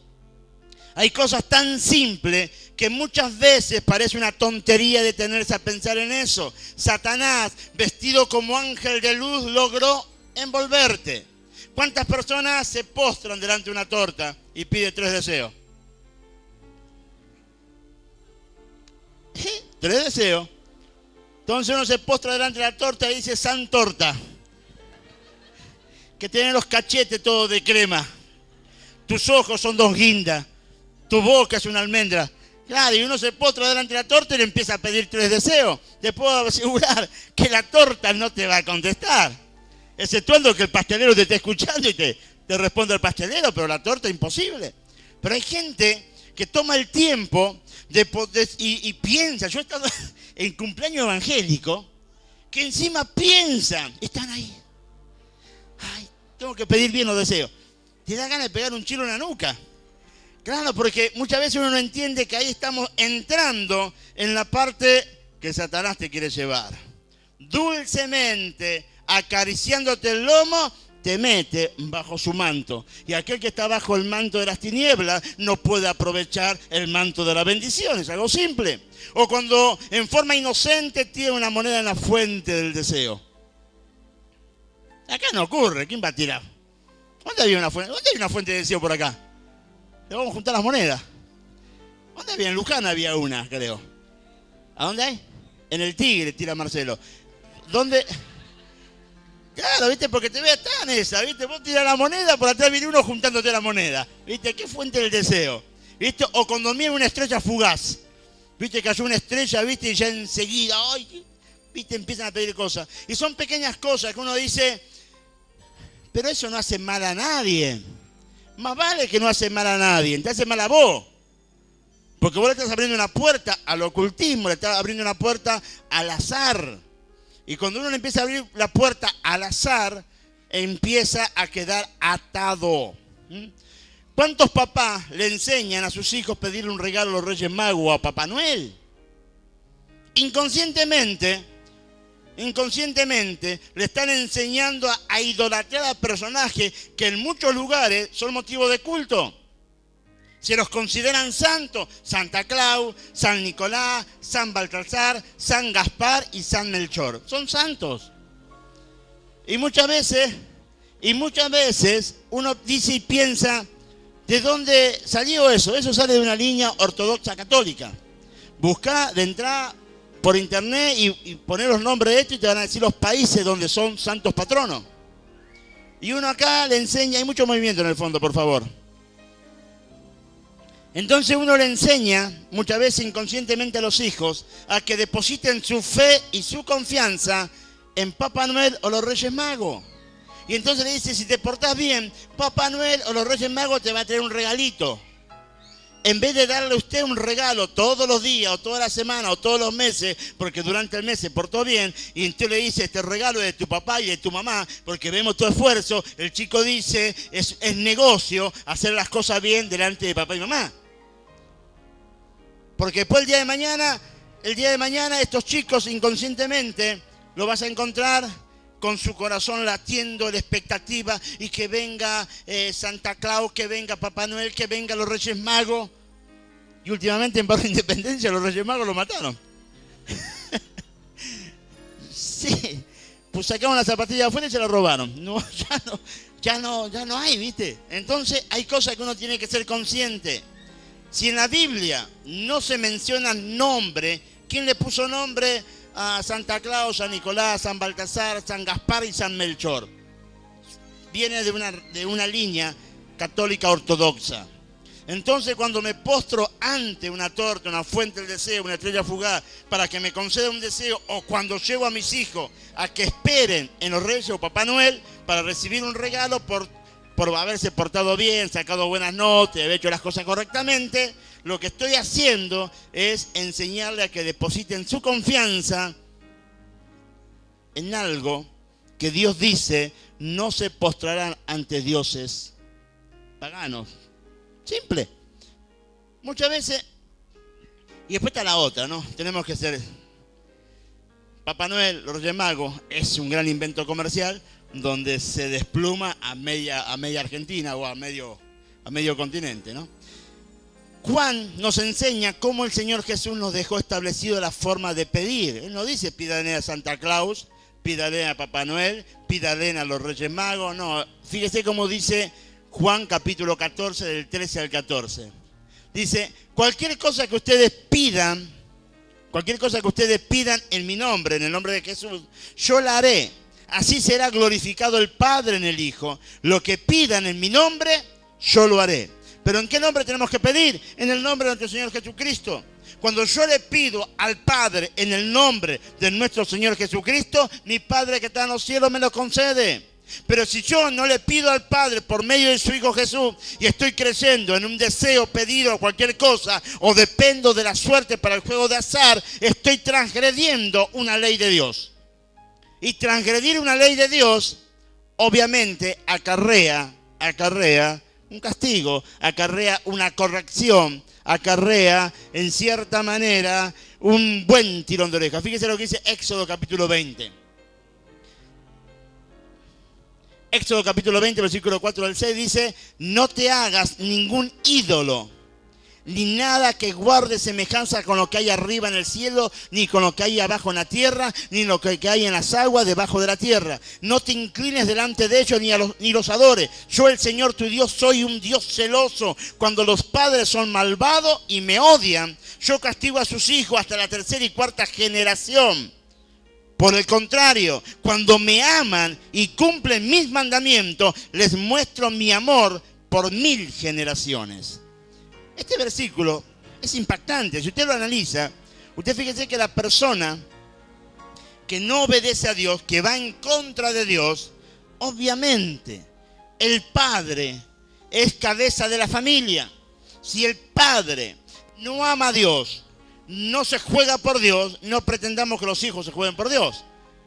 Hay cosas tan simples que muchas veces parece una tontería detenerse a pensar en eso. Satanás, vestido como ángel de luz, logró envolverte. ¿Cuántas personas se postran delante de una torta y piden 3 deseos? 3 deseos. Entonces uno se postra delante de la torta y dice San Torta, que tiene los cachetes todos de crema, tus ojos son 2 guindas, tu boca es una almendra. Claro, y uno se postra delante de la torta y le empieza a pedir 3 deseos. Te puedo asegurar que la torta no te va a contestar, exceptuando que el pastelero te esté escuchando y te responde el pastelero, pero la torta es imposible. Pero hay gente que toma el tiempo y piensa. Yo he estado en cumpleaños evangélico que encima piensan, están ahí. Ay, tengo que pedir bien los deseos. Te da ganas de pegar un chilo en la nuca. Claro, porque muchas veces uno no entiende que ahí estamos entrando en la parte que Satanás te quiere llevar. Dulcemente, acariciándote el lomo, te mete bajo su manto. Y aquel que está bajo el manto de las tinieblas no puede aprovechar el manto de la bendición. Es algo simple. O cuando en forma inocente tiene una moneda en la fuente del deseo. Acá no ocurre. ¿Quién va a tirar? ¿Dónde hay una fuente de deseo por acá? Le vamos a juntar las monedas. ¿Dónde había? En Luján había una, creo. ¿A dónde hay? En el Tigre, tira Marcelo. ¿Dónde? Claro, ¿viste? Porque te veas tan esa, ¿viste? Vos tirás la moneda, por atrás viene uno juntándote la moneda. ¿Viste? ¿Qué fuente del deseo? ¿Viste? O cuando mira una estrella fugaz. ¿Viste? Cayó una estrella, ¿viste? Y ya enseguida, ¡ay! ¿Viste? Empiezan a pedir cosas. Y son pequeñas cosas que uno dice, pero eso no hace mal a nadie. Más vale que no hace mal a nadie, te hace mal a vos. Porque vos le estás abriendo una puerta al ocultismo, le estás abriendo una puerta al azar. Y cuando uno le empieza a abrir la puerta al azar, empieza a quedar atado. ¿Cuántos papás le enseñan a sus hijos pedirle un regalo a los Reyes Magos o a Papá Noel? Inconscientemente le están enseñando a idolatrar a personajes que en muchos lugares son motivo de culto. Se los consideran santos: Santa Claus, San Nicolás, San Baltasar, San Gaspar y San Melchor. Son santos. Y muchas veces uno dice y piensa, ¿de dónde salió eso? Eso sale de una línea ortodoxa católica. Buscá de entrada por internet y poner los nombres de esto y te van a decir los países donde son santos patronos. Y uno acá le enseña, hay mucho movimiento en el fondo, por favor. Entonces uno le enseña, muchas veces inconscientemente a los hijos, a que depositen su fe y su confianza en Papá Noel o los Reyes Magos. Y entonces le dice, si te portás bien, Papá Noel o los Reyes Magos te va a traer un regalito. En vez de darle a usted un regalo todos los días, o toda la semana, o todos los meses, porque durante el mes se portó bien, y usted le dice, este regalo es de tu papá y de tu mamá, porque vemos tu esfuerzo, el chico dice, es negocio hacer las cosas bien delante de papá y mamá. Porque después el día de mañana estos chicos inconscientemente lo vas a encontrar con su corazón latiendo de expectativa, y que venga Santa Claus, que venga Papá Noel, que venga los Reyes Magos. Y últimamente en Barrio Independencia los Reyes Magos lo mataron. Sí, pues sacaron la zapatilla afuera y se la robaron. No, ya no hay, ¿viste? Entonces hay cosas que uno tiene que ser consciente. Si en la Biblia no se menciona nombre, ¿quién le puso nombre a Santa Claus, San Nicolás, San Baltasar, San Gaspar y San Melchor? Viene de una línea católica ortodoxa. Entonces, cuando me postro ante una torta, una fuente del deseo, una estrella fugaz, para que me conceda un deseo, o cuando llevo a mis hijos a que esperen en los Reyes o Papá Noel para recibir un regalo por haberse portado bien, sacado buenas notas, haber hecho las cosas correctamente, lo que estoy haciendo es enseñarle a que depositen su confianza en algo que Dios dice, no se postrarán ante dioses paganos. Simple. Muchas veces, y después está la otra, ¿no? Tenemos que ser... Papá Noel, los Reyes Magos, es un gran invento comercial donde se despluma a media Argentina o a medio continente, ¿no? Juan nos enseña cómo el Señor Jesús nos dejó establecido la forma de pedir. Él no dice pídale a Santa Claus, pídale a Papá Noel, pídale a los Reyes Magos. No, fíjese cómo dice Juan capítulo 14 del 13 al 14. Dice, cualquier cosa que ustedes pidan en mi nombre, en el nombre de Jesús, yo la haré. Así será glorificado el Padre en el Hijo. Lo que pidan en mi nombre, yo lo haré. ¿Pero en qué nombre tenemos que pedir? En el nombre de nuestro Señor Jesucristo. Cuando yo le pido al Padre en el nombre de nuestro Señor Jesucristo, mi Padre que está en los cielos me lo concede. Pero si yo no le pido al Padre por medio de su Hijo Jesús y estoy creyendo en un deseo, pedido o cualquier cosa, o dependo de la suerte para el juego de azar, estoy transgrediendo una ley de Dios. Y transgredir una ley de Dios, obviamente, acarrea un castigo, acarrea una corrección, acarrea en cierta manera un buen tirón de oreja. Fíjese lo que dice Éxodo capítulo 20. Éxodo capítulo 20, versículo 4 al 6 dice: no te hagas ningún ídolo, ni nada que guarde semejanza con lo que hay arriba en el cielo, ni con lo que hay abajo en la tierra, ni lo que hay en las aguas debajo de la tierra. No te inclines delante de ellos ni los adores. Yo, el Señor tu Dios, soy un Dios celoso. Cuando los padres son malvados y me odian, yo castigo a sus hijos hasta la tercera y cuarta generación. Por el contrario, cuando me aman y cumplen mis mandamientos, les muestro mi amor por 1000 generaciones. Este versículo es impactante. Si usted lo analiza, usted fíjese que la persona que no obedece a Dios, que va en contra de Dios, obviamente el padre es cabeza de la familia. Si el padre no ama a Dios, no se juega por Dios, no pretendamos que los hijos se jueguen por Dios.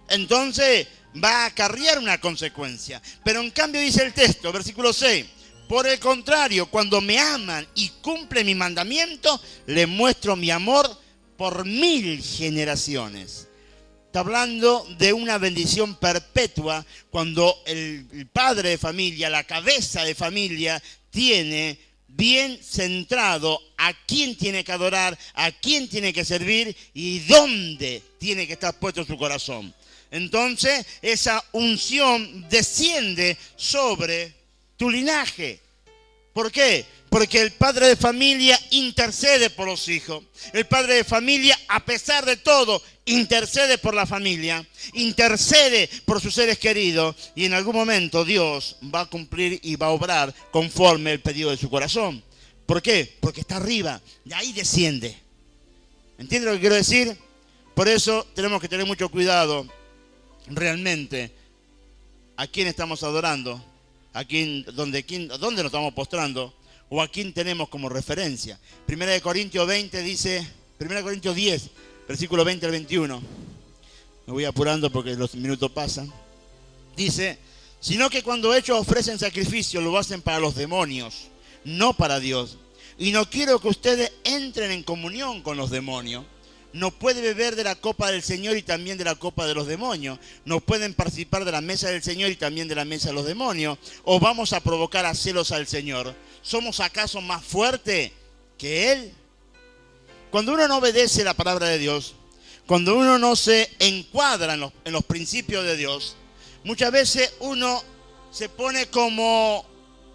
Entonces va a acarrear una consecuencia. Pero en cambio dice el texto, versículo 6, por el contrario, cuando me aman y cumplen mi mandamiento, les muestro mi amor por 1000 generaciones. Está hablando de una bendición perpetua cuando el padre de familia, la cabeza de familia, tiene bien centrado a quién tiene que adorar, a quién tiene que servir y dónde tiene que estar puesto su corazón. Entonces, esa unción desciende sobre tu linaje. ¿Por qué? Porque el padre de familia intercede por los hijos. El padre de familia, a pesar de todo, intercede por la familia, intercede por sus seres queridos, y en algún momento Dios va a cumplir y va a obrar conforme el pedido de su corazón. ¿Por qué? Porque está arriba, de ahí desciende. ¿Entiende lo que quiero decir? Por eso tenemos que tener mucho cuidado realmente a quién estamos adorando, dónde nos estamos postrando, o a quién tenemos como referencia. 1 Corintios 20 dice, 1 Corintios 10, versículo 20 al 21. Me voy apurando porque los minutos pasan. Dice: sino que cuando ellos ofrecen sacrificio, lo hacen para los demonios, no para Dios. Y no quiero que ustedes entren en comunión con los demonios. No puede beber de la copa del Señor y también de la copa de los demonios. No pueden participar de la mesa del Señor y también de la mesa de los demonios. ¿O vamos a provocar a celos al Señor? ¿Somos acaso más fuertes que Él? Cuando uno no obedece la palabra de Dios, cuando uno no se encuadra en los principios de Dios, muchas veces uno se pone como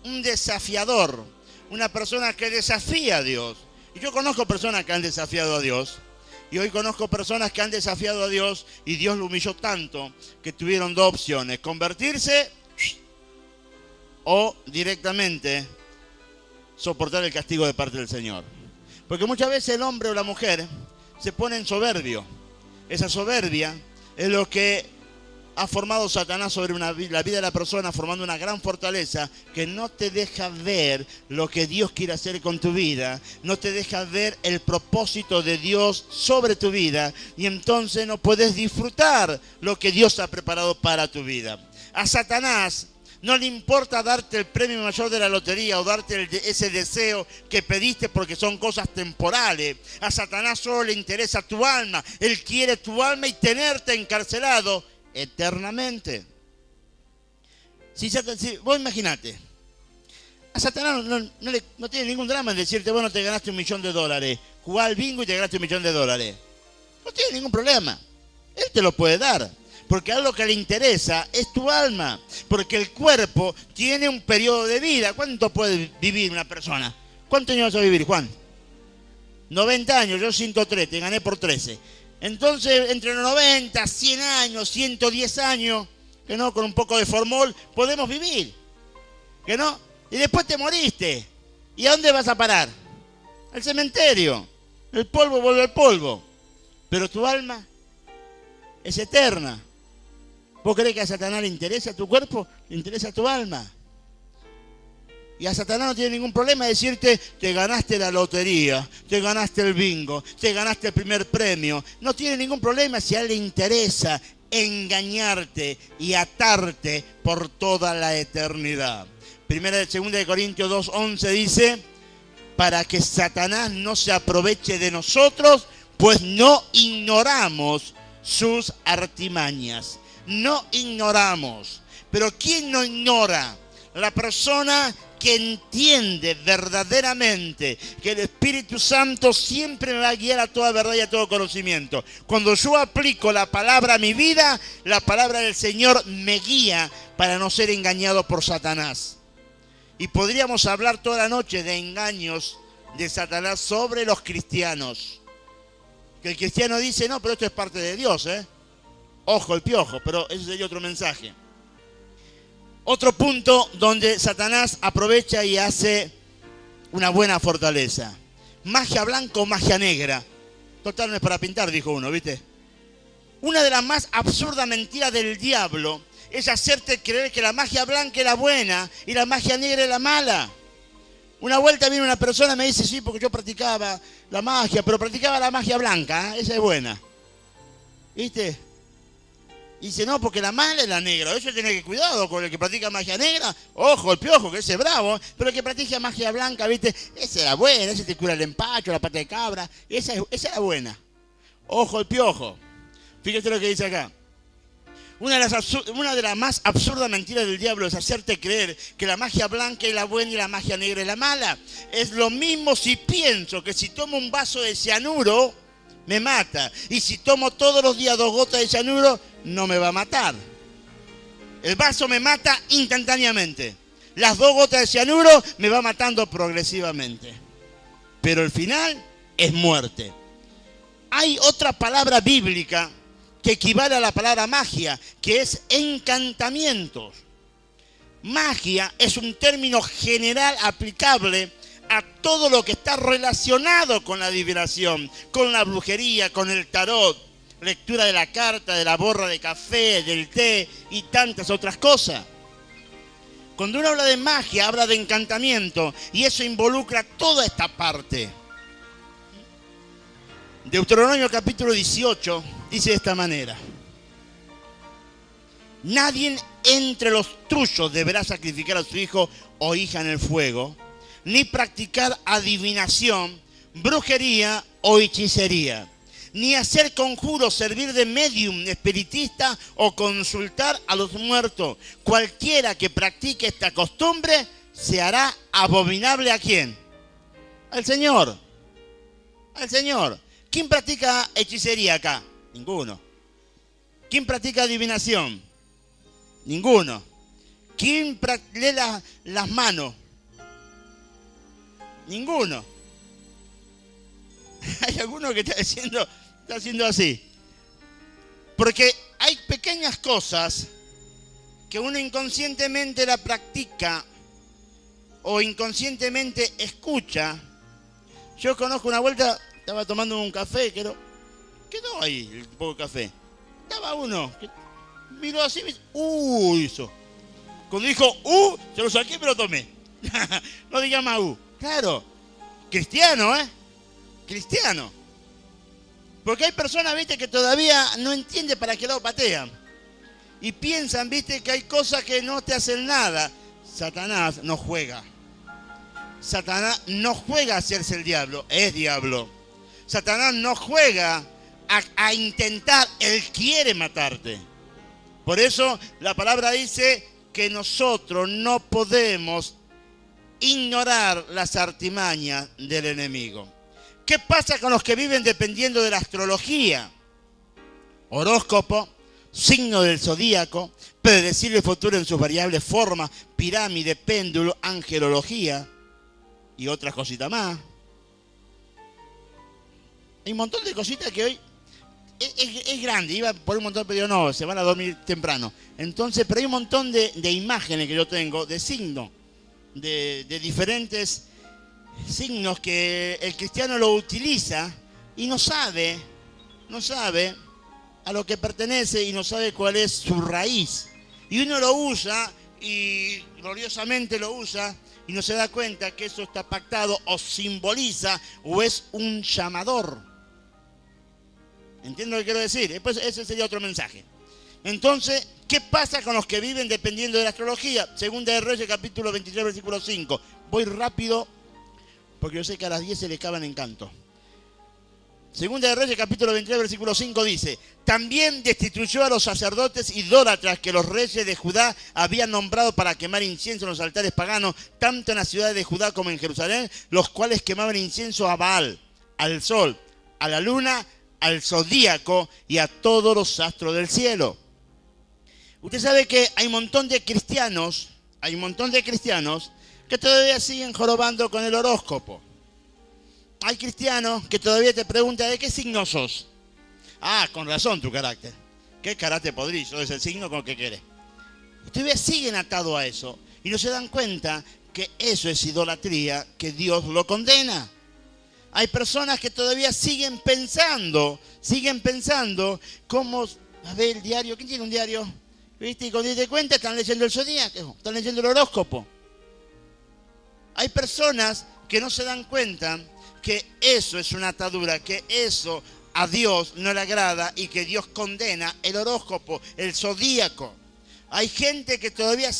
un desafiador, una persona que desafía a Dios. Y yo conozco personas que han desafiado a Dios. Y hoy conozco personas que han desafiado a Dios y Dios lo humilló tanto que tuvieron dos opciones: convertirse o directamente soportar el castigo de parte del Señor. Porque muchas veces el hombre o la mujer se pone en soberbio. Esa soberbia es lo que ha formado Satanás sobre la vida de la persona, formando una gran fortaleza que no te deja ver lo que Dios quiere hacer con tu vida, no te deja ver el propósito de Dios sobre tu vida, y entonces no puedes disfrutar lo que Dios ha preparado para tu vida. A Satanás no le importa darte el premio mayor de la lotería o darte ese deseo que pediste, porque son cosas temporales. A Satanás solo le interesa tu alma. Él quiere tu alma y tenerte encarcelado eternamente. Si vos imaginate, a Satanás no tiene ningún drama en decirte: bueno, te ganaste $1.000.000, jugá al bingo y te ganaste $1.000.000. No tiene ningún problema. Él te lo puede dar, porque a lo que le interesa es tu alma, porque el cuerpo tiene un periodo de vida. ¿Cuánto puede vivir una persona? ¿Cuántos años vas a vivir, Juan? 90 años, yo 103, te gané por 13. Entonces, entre los 90, 100 años, 110 años, que no, con un poco de formol, podemos vivir. ¿Que no? Y después te moriste. ¿Y a dónde vas a parar? Al cementerio. El polvo vuelve al polvo. Pero tu alma es eterna. ¿Vos creés que a Satanás le interesa tu cuerpo? Le interesa tu alma. Y a Satanás no tiene ningún problema decirte: te ganaste la lotería, te ganaste el bingo, te ganaste el primer premio. No tiene ningún problema si a él le interesa engañarte y atarte por toda la eternidad. Segunda de Corintios 2:11 dice, para que Satanás no se aproveche de nosotros, pues no ignoramos sus artimañas. No ignoramos. Pero ¿quién no ignora? La persona que entiende verdaderamente que el Espíritu Santo siempre me va a guiar a toda verdad y a todo conocimiento. Cuando yo aplico la palabra a mi vida, la palabra del Señor me guía para no ser engañado por Satanás. Y podríamos hablar toda la noche de engaños de Satanás sobre los cristianos. Que el cristiano dice, no, pero esto es parte de Dios, ¿eh? Ojo el piojo, pero ese sería otro mensaje. Otro punto donde Satanás aprovecha y hace una buena fortaleza. Magia blanca o magia negra. Total, no es para pintar, dijo uno, ¿viste? Una de las más absurdas mentiras del diablo es hacerte creer que la magia blanca es la buena y la magia negra es la mala. Una vuelta viene una persona y me dice, sí, porque yo practicaba la magia, pero practicaba la magia blanca, ¿eh? Esa es buena. ¿Viste? Y dice, no, porque la mala es la negra. Eso tiene que cuidado con el que practica magia negra. Ojo, el piojo, que ese es bravo. Pero el que practica magia blanca, ¿viste? Esa es la buena. Ese te cura el empacho, la pata de cabra. Esa es la buena. Ojo, el piojo. Fíjate lo que dice acá. Una de las más absurdas mentiras del diablo es hacerte creer que la magia blanca es la buena y la magia negra es la mala. Es lo mismo si pienso que si tomo un vaso de cianuro, me mata. Y si tomo todos los días 2 gotas de cianuro, no me va a matar. El vaso me mata instantáneamente. Las 2 gotas de cianuro me va matando progresivamente. Pero el final es muerte. Hay otra palabra bíblica que equivale a la palabra magia, que es encantamientos. Magia es un término general aplicable a todo lo que está relacionado con la adivinación, con la brujería, con el tarot, lectura de la carta, de la borra de café, del té y tantas otras cosas. Cuando uno habla de magia, habla de encantamiento y eso involucra toda esta parte. Deuteronomio capítulo 18 dice de esta manera: nadie entre los tuyos deberá sacrificar a su hijo o hija en el fuego, ni practicar adivinación, brujería o hechicería, ni hacer conjuros, servir de medium, espiritista o consultar a los muertos. Cualquiera que practique esta costumbre se hará abominable ¿a quién? Al Señor. Al Señor. ¿Quién practica hechicería acá? Ninguno. ¿Quién practica adivinación? Ninguno. ¿Quién lee las manos? Ninguno. Hay alguno que está haciendo así. Porque hay pequeñas cosas que uno inconscientemente la practica o inconscientemente escucha. Yo conozco una vuelta, estaba tomando un café, quedó ahí el poco de café. Estaba uno que miró así, hizo. Cuando dijo, se lo saqué pero lo tomé. No diga más Claro, cristiano, cristiano. Porque hay personas, viste, que todavía no entienden para qué lado patean. Y piensan, viste, que hay cosas que no te hacen nada. Satanás no juega. Satanás no juega a hacerse el diablo, es diablo. Satanás no juega a intentar, él quiere matarte. Por eso la palabra dice que nosotros no podemos ignorar las artimañas del enemigo. ¿Qué pasa con los que viven dependiendo de la astrología? Horóscopo, signo del zodíaco, predecir el futuro en sus variables formas, pirámide, péndulo, angelología y otras cositas más. Hay un montón de cositas que hoy es grande. Iba por un montón, pero digo, no, se van a dormir temprano. Entonces, pero hay un montón de imágenes que yo tengo, de signos, de diferentes signos que el cristiano lo utiliza y no sabe a lo que pertenece y no sabe cuál es su raíz. Y uno lo usa y gloriosamente lo usa y no se da cuenta que eso está pactado o simboliza o es un llamador. ¿Entiendo lo que quiero decir? Después ese sería otro mensaje. Entonces, ¿qué pasa con los que viven dependiendo de la astrología? Segunda de Reyes, capítulo 23, versículo 5. Voy rápido, porque yo sé que a las 10 se le acaban en canto. Segunda de Reyes, capítulo 23, versículo 5 dice: también destituyó a los sacerdotes idólatras que los reyes de Judá habían nombrado para quemar incienso en los altares paganos, tanto en la ciudad de Judá como en Jerusalén, los cuales quemaban incienso a Baal, al sol, a la luna, al zodíaco y a todos los astros del cielo. Usted sabe que hay un montón de cristianos que todavía siguen jorobando con el horóscopo. Hay cristianos que todavía te preguntan: ¿de qué signo sos? Ah, con razón tu carácter. ¿Qué carácter podrido? Es el signo con el que querés. Ustedes siguen atados a eso y no se dan cuenta que eso es idolatría, que Dios lo condena. Hay personas que todavía siguen pensando cómo, a ver, el diario, ¿quién tiene un diario? ¿Viste? Y cuando te cuenta están leyendo el zodíaco, están leyendo el horóscopo. Hay personas que no se dan cuenta que eso es una atadura, que eso a Dios no le agrada y que Dios condena el horóscopo, el zodíaco. Hay gente que todavía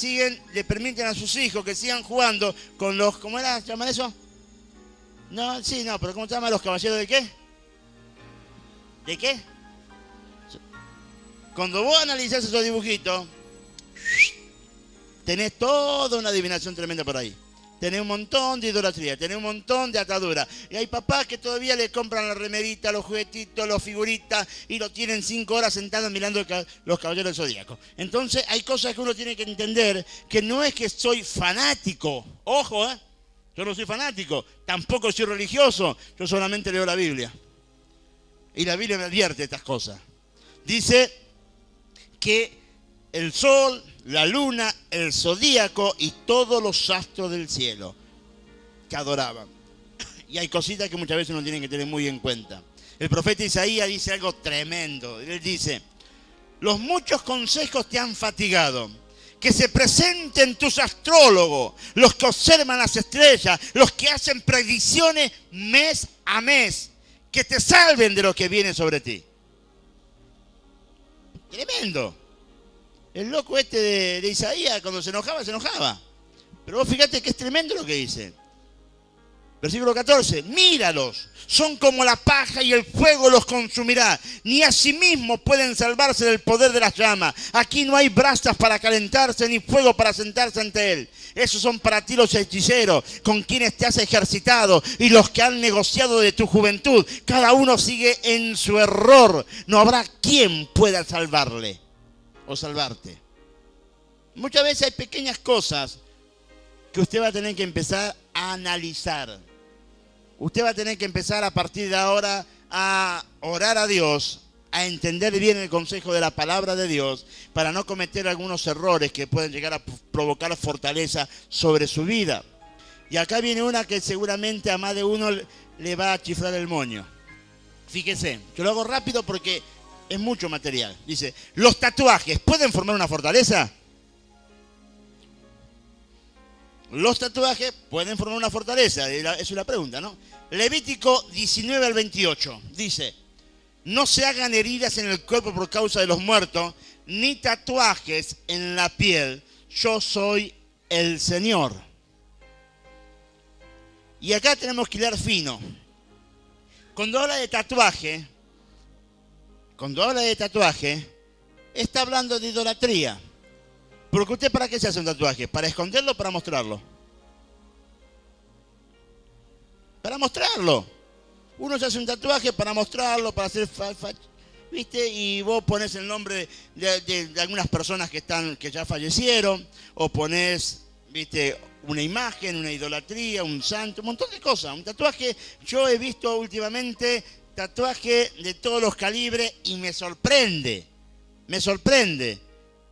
le permiten a sus hijos que sigan jugando con los, ¿cómo era? ¿Llaman eso? No, sí, no, pero ¿cómo se llaman los caballeros de qué? ¿De qué? Cuando vos analizás esos dibujitos, tenés toda una adivinación tremenda por ahí. Tenés un montón de idolatría, tenés un montón de atadura. Y hay papás que todavía le compran la remerita, los juguetitos, los figuritas y lo tienen 5 horas sentados mirando los caballeros del zodíaco. Entonces hay cosas que uno tiene que entender, que no es que soy fanático. Ojo, yo no soy fanático, tampoco soy religioso, yo solamente leo la Biblia. Y la Biblia me advierte estas cosas. Dice que el sol, la luna, el zodíaco y todos los astros del cielo que adoraban. Y hay cositas que muchas veces uno tiene que tener muy en cuenta. El profeta Isaías dice algo tremendo. Él dice: los muchos consejos te han fatigado. Que se presenten tus astrólogos, los que observan las estrellas, los que hacen predicciones mes a mes, que te salven de lo que viene sobre ti. Tremendo. El loco este de Isaías, cuando se enojaba. Pero vos fíjate que es tremendo lo que dice. Versículo 14, míralos, son como la paja y el fuego los consumirá. Ni a sí mismos pueden salvarse del poder de las llamas. Aquí no hay brasas para calentarse ni fuego para sentarse ante él. Esos son para ti los hechiceros, con quienes te has ejercitado y los que han negociado de tu juventud. Cada uno sigue en su error. No habrá quien pueda salvarle o salvarte. Muchas veces hay pequeñas cosas que usted va a tener que empezar a analizar. Usted va a tener que empezar a partir de ahora a orar a Dios, a entender bien el consejo de la palabra de Dios, para no cometer algunos errores que pueden llegar a provocar fortaleza sobre su vida. Y acá viene una que seguramente a más de uno le va a chiflar el moño. Fíjese, yo lo hago rápido porque es mucho material. Dice: ¿los tatuajes pueden formar una fortaleza? Los tatuajes pueden formar una fortaleza. Esa es la pregunta, ¿no? Levítico 19 al 28 dice: no se hagan heridas en el cuerpo por causa de los muertos, ni tatuajes en la piel. Yo soy el Señor. Y acá tenemos que hilar fino. Cuando habla de tatuaje, está hablando de idolatría. Porque usted, ¿para qué se hace un tatuaje? ¿Para esconderlo o para mostrarlo? Para mostrarlo. Uno se hace un tatuaje para mostrarlo, para hacer ¿viste? Y vos pones el nombre de algunas personas que ya fallecieron, o pones, ¿viste?, una imagen, una idolatría, un santo, un montón de cosas. Un tatuaje, yo he visto últimamente tatuaje de todos los calibres y me sorprende.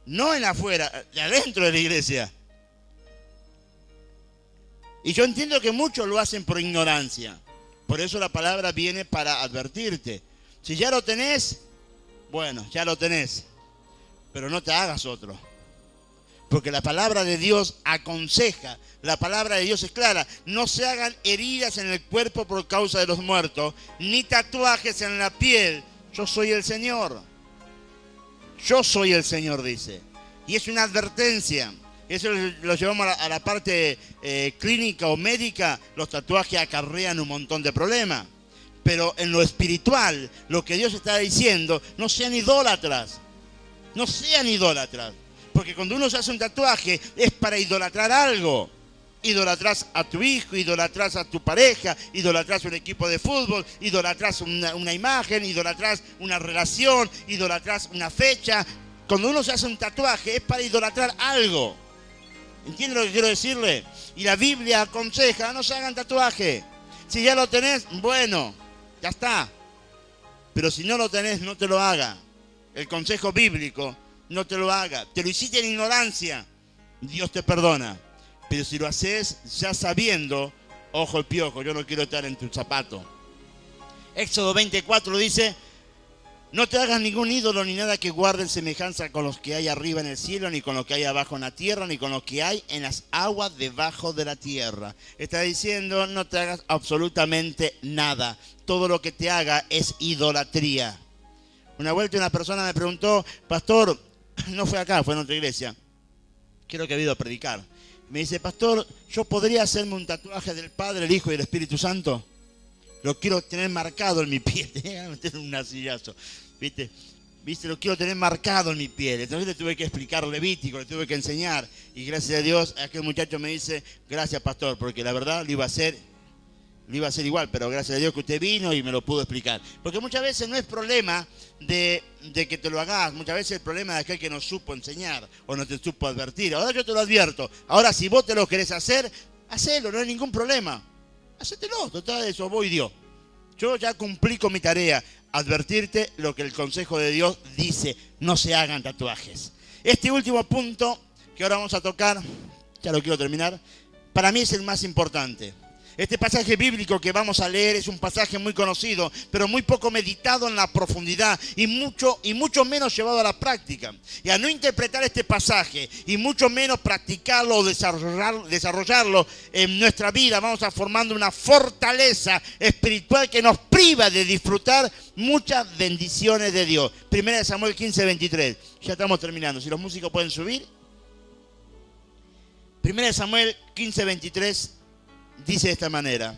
No en afuera, de adentro de la iglesia. Y yo entiendo que muchos lo hacen por ignorancia. Por eso la palabra viene para advertirte. Si ya lo tenés, bueno, ya lo tenés. Pero no te hagas otro. Porque la palabra de Dios aconseja, la palabra de Dios es clara. No se hagan heridas en el cuerpo por causa de los muertos, ni tatuajes en la piel. Yo soy el Señor. Yo soy el Señor, dice. Y es una advertencia. Eso lo llevamos a la parte clínica o médica. Los tatuajes acarrean un montón de problemas. Pero en lo espiritual, lo que Dios está diciendo, no sean idólatras. No sean idólatras. Porque cuando uno se hace un tatuaje es para idolatrar algo. Idolatrás a tu hijo, idolatrás a tu pareja, idolatrás un equipo de fútbol, idolatrás una imagen, idolatrás una relación, idolatrás una fecha. Cuando uno se hace un tatuaje es para idolatrar algo. ¿Entienden lo que quiero decirle? Y la Biblia aconseja, no se hagan tatuaje. Si ya lo tenés, bueno, ya está. Pero si no lo tenés, no te lo haga. El consejo bíblico, no te lo haga. Te lo hiciste en ignorancia, Dios te perdona. Pero si lo haces ya sabiendo, ojo el piojo, yo no quiero estar en tu zapato. Éxodo 24 dice, no te hagas ningún ídolo ni nada que guarden semejanza con los que hay arriba en el cielo, ni con lo que hay abajo en la tierra, ni con lo que hay en las aguas debajo de la tierra. Está diciendo, no te hagas absolutamente nada. Todo lo que te haga es idolatría. Una vuelta una persona me preguntó, pastor, no fue acá, fue en otra iglesia. Creo que he ido a predicar. Me dice, pastor, ¿yo podría hacerme un tatuaje del Padre, el Hijo y el Espíritu Santo? Lo quiero tener marcado en mi piel. Tenía que meter un nasillazo. ¿Viste? Lo quiero tener marcado en mi piel. Entonces le tuve que explicar Levítico, le tuve que enseñar. Y gracias a Dios, aquel muchacho me dice, gracias pastor, porque la verdad lo iba a hacer igual, pero gracias a Dios que usted vino y me lo pudo explicar. Porque muchas veces no es problema de que te lo hagas, muchas veces el problema de aquel que no supo enseñar o no te supo advertir. Ahora yo te lo advierto. Ahora si vos te lo querés hacer, hacelo, no hay ningún problema. Hacételo, total, eso voy Dios. Yo ya cumplí con mi tarea, advertirte lo que el consejo de Dios dice, no se hagan tatuajes. Este último punto que ahora vamos a tocar, ya lo quiero terminar, para mí es el más importante. Este pasaje bíblico que vamos a leer es un pasaje muy conocido, pero muy poco meditado en la profundidad y mucho menos llevado a la práctica. Y al no interpretar este pasaje y mucho menos practicarlo o desarrollarlo en nuestra vida, vamos a formando una fortaleza espiritual que nos priva de disfrutar muchas bendiciones de Dios. 1 Samuel 15, 23. Ya estamos terminando. Si los músicos pueden subir. 1 Samuel 15, 23. Dice de esta manera,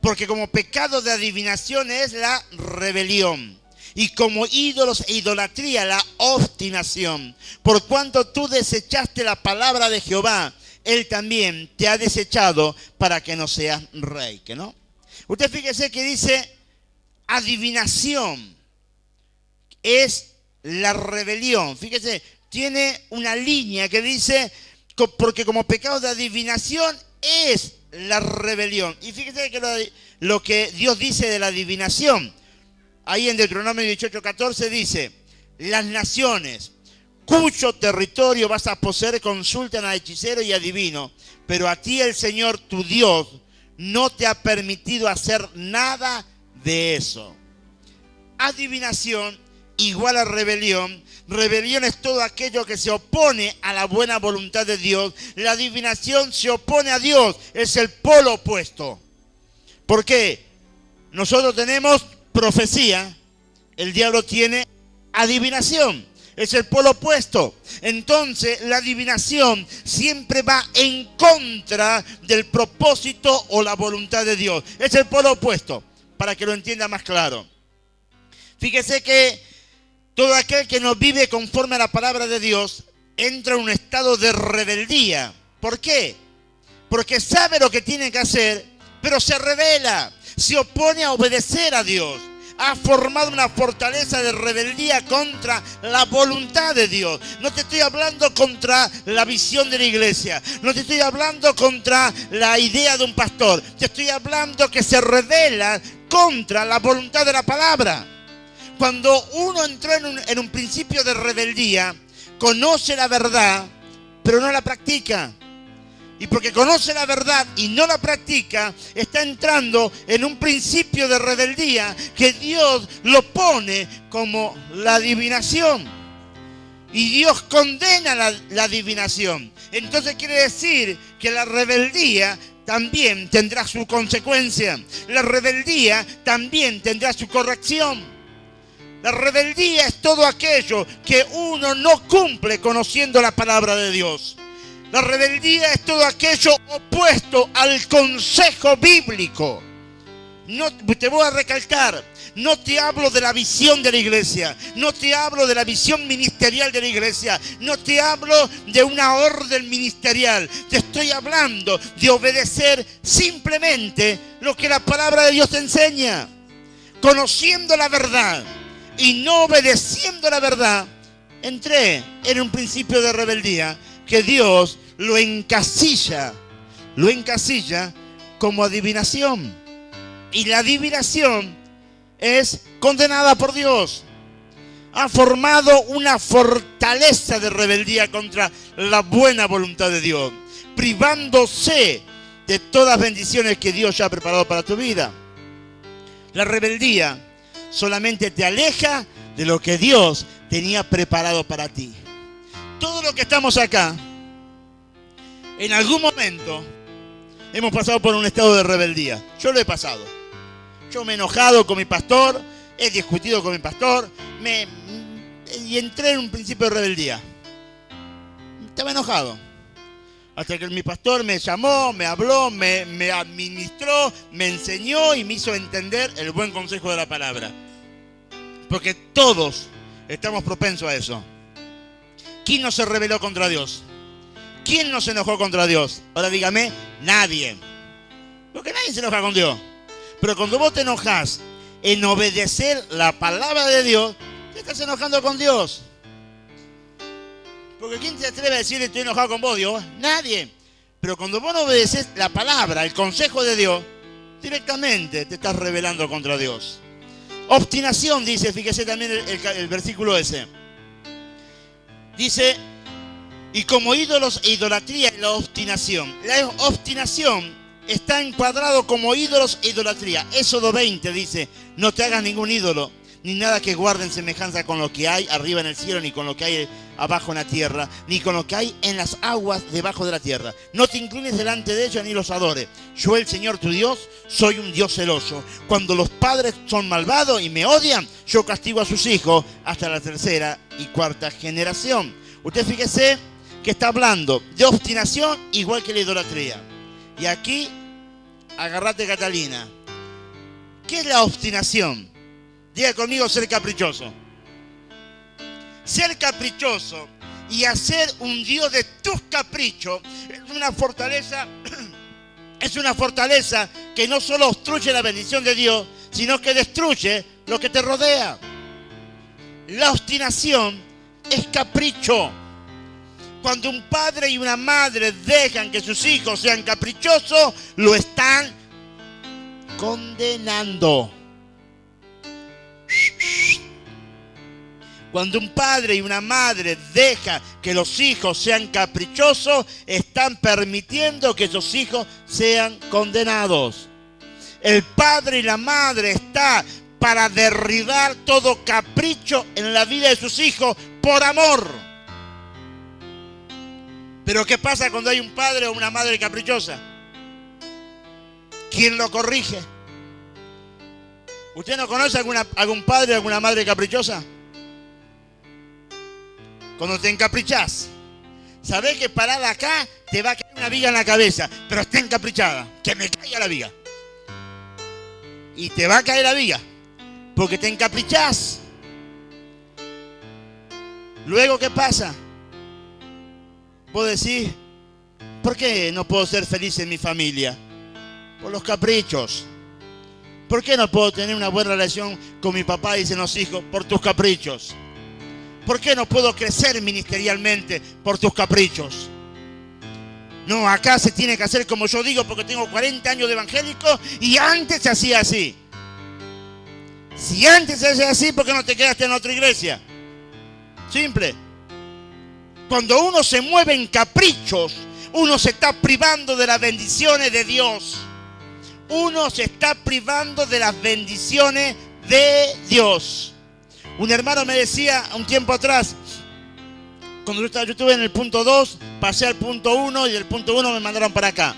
porque como pecado de adivinación es la rebelión, y como ídolos e idolatría la obstinación. Por cuanto tú desechaste la palabra de Jehová, Él también te ha desechado para que no seas rey. ¿Que no? Usted fíjese que dice adivinación es la rebelión. Fíjese, tiene una línea que dice, porque como pecado de adivinación es la rebelión. Y fíjese que lo que Dios dice de la adivinación, ahí en Deuteronomio 18:14 dice, las naciones cuyo territorio vas a poseer consultan a hechicero y adivino, pero a ti el Señor tu Dios no te ha permitido hacer nada de eso. Adivinación igual a rebelión. Rebelión es todo aquello que se opone a la buena voluntad de Dios. La adivinación se opone a Dios, es el polo opuesto. ¿Por qué? Nosotros tenemos profecía, el diablo tiene adivinación, es el polo opuesto. Entonces la adivinación siempre va en contra del propósito o la voluntad de Dios. Es el polo opuesto, para que lo entienda más claro. Fíjese que todo aquel que no vive conforme a la palabra de Dios entra en un estado de rebeldía. ¿Por qué? Porque sabe lo que tiene que hacer, pero se rebela, se opone a obedecer a Dios. Ha formado una fortaleza de rebeldía contra la voluntad de Dios. No te estoy hablando contra la visión de la iglesia. No te estoy hablando contra la idea de un pastor. Te estoy hablando que se rebela contra la voluntad de la palabra. Cuando uno entró en un principio de rebeldía, conoce la verdad, pero no la practica. Y porque conoce la verdad y no la practica, está entrando en un principio de rebeldía que Dios lo pone como la adivinación. Y Dios condena la adivinación. Entonces quiere decir que la rebeldía también tendrá su consecuencia. La rebeldía también tendrá su corrección. La rebeldía es todo aquello que uno no cumple conociendo la palabra de Dios. La rebeldía es todo aquello opuesto al consejo bíblico. No, te voy a recalcar, no te hablo de la visión de la iglesia, no te hablo de la visión ministerial de la iglesia, no te hablo de una orden ministerial, te estoy hablando de obedecer simplemente lo que la palabra de Dios te enseña. Conociendo la verdad y no obedeciendo la verdad, entré en un principio de rebeldía que Dios lo encasilla como adivinación. Y la adivinación es condenada por Dios. Ha formado una fortaleza de rebeldía contra la buena voluntad de Dios, privándose de todas las bendiciones que Dios ya ha preparado para tu vida. La rebeldía solamente te aleja de lo que Dios tenía preparado para ti. Todos los que estamos acá, en algún momento hemos pasado por un estado de rebeldía. Yo lo he pasado. Yo me he enojado con mi pastor, he discutido con mi pastor, y entré en un principio de rebeldía. Estaba enojado. Hasta que mi pastor me llamó, me habló, me administró, me enseñó y me hizo entender el buen consejo de la palabra. Porque todos estamos propensos a eso. ¿Quién no se rebeló contra Dios? ¿Quién no se enojó contra Dios? Ahora dígame, nadie. Porque nadie se enoja con Dios. Pero cuando vos te enojas en obedecer la palabra de Dios, te estás enojando con Dios. Porque ¿quién se atreve a decir estoy enojado con vos, Dios? Nadie. Pero cuando vos no obedeces la palabra, el consejo de Dios, directamente te estás rebelando contra Dios. Obstinación, dice, fíjese también el versículo ese. Dice, y como ídolos e idolatría en la obstinación. La obstinación está encuadrado como ídolos e idolatría. Éxodo 20 dice, no te hagas ningún ídolo, ni nada que guarden semejanza con lo que hay arriba en el cielo, ni con lo que hay abajo en la tierra, ni con lo que hay en las aguas debajo de la tierra. No te inclines delante de ellos ni los adores. Yo, el Señor tu Dios, soy un Dios celoso. Cuando los padres son malvados y me odian, yo castigo a sus hijos hasta la tercera y cuarta generación. Usted fíjese que está hablando de obstinación igual que la idolatría. Y aquí, agárrate, Catalina. ¿Qué es la obstinación? Diga conmigo, ser caprichoso. Ser caprichoso y hacer un Dios de tus caprichos es una fortaleza. Es una fortaleza que no solo obstruye la bendición de Dios, sino que destruye lo que te rodea. La obstinación es capricho. Cuando un padre y una madre dejan que sus hijos sean caprichosos, lo están condenando. Cuando un padre y una madre dejan que los hijos sean caprichosos, están permitiendo que esos hijos sean condenados. El padre y la madre está para derribar todo capricho en la vida de sus hijos por amor. Pero ¿qué pasa cuando hay un padre o una madre caprichosa? ¿Quién lo corrige? ¿Usted no conoce algún padre o alguna madre caprichosa? Cuando te encaprichás, sabés que parada acá te va a caer una viga en la cabeza, pero está encaprichada, que me caiga la viga. Y te va a caer la viga, porque te encaprichás. Luego, ¿qué pasa? Vos decís, ¿por qué no puedo ser feliz en mi familia? Por los caprichos. ¿Por qué no puedo tener una buena relación con mi papá? Dicen los hijos, por tus caprichos. ¿Por qué no puedo crecer ministerialmente? Por tus caprichos. No, acá se tiene que hacer como yo digo porque tengo 40 años de evangélico y antes se hacía así. Si antes se hacía así, ¿por qué no te quedaste en otra iglesia? Simple. Cuando uno se mueve en caprichos, uno se está privando de las bendiciones de Dios. Uno se está privando de las bendiciones de Dios. Un hermano me decía un tiempo atrás, cuando yo estuve en el punto 2, pasé al punto 1 y del punto 1 me mandaron para acá.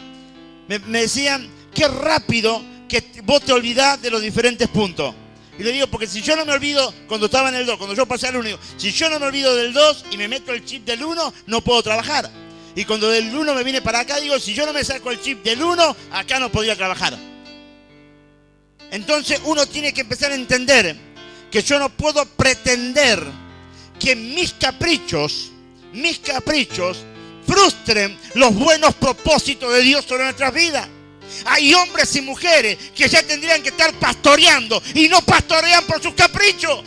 Me decían, qué rápido que vos te olvidás de los diferentes puntos. Y le digo, porque si yo no me olvido, cuando estaba en el 2, cuando yo pasé al 1, digo, si yo no me olvido del 2 y me meto el chip del 1, no puedo trabajar. Y cuando del 1 me vine para acá, digo, si yo no me saco el chip del 1, acá no podía trabajar. Entonces uno tiene que empezar a entender que yo no puedo pretender que mis caprichos frustren los buenos propósitos de Dios sobre nuestras vidas. Hay hombres y mujeres que ya tendrían que estar pastoreando y no pastorean por sus caprichos,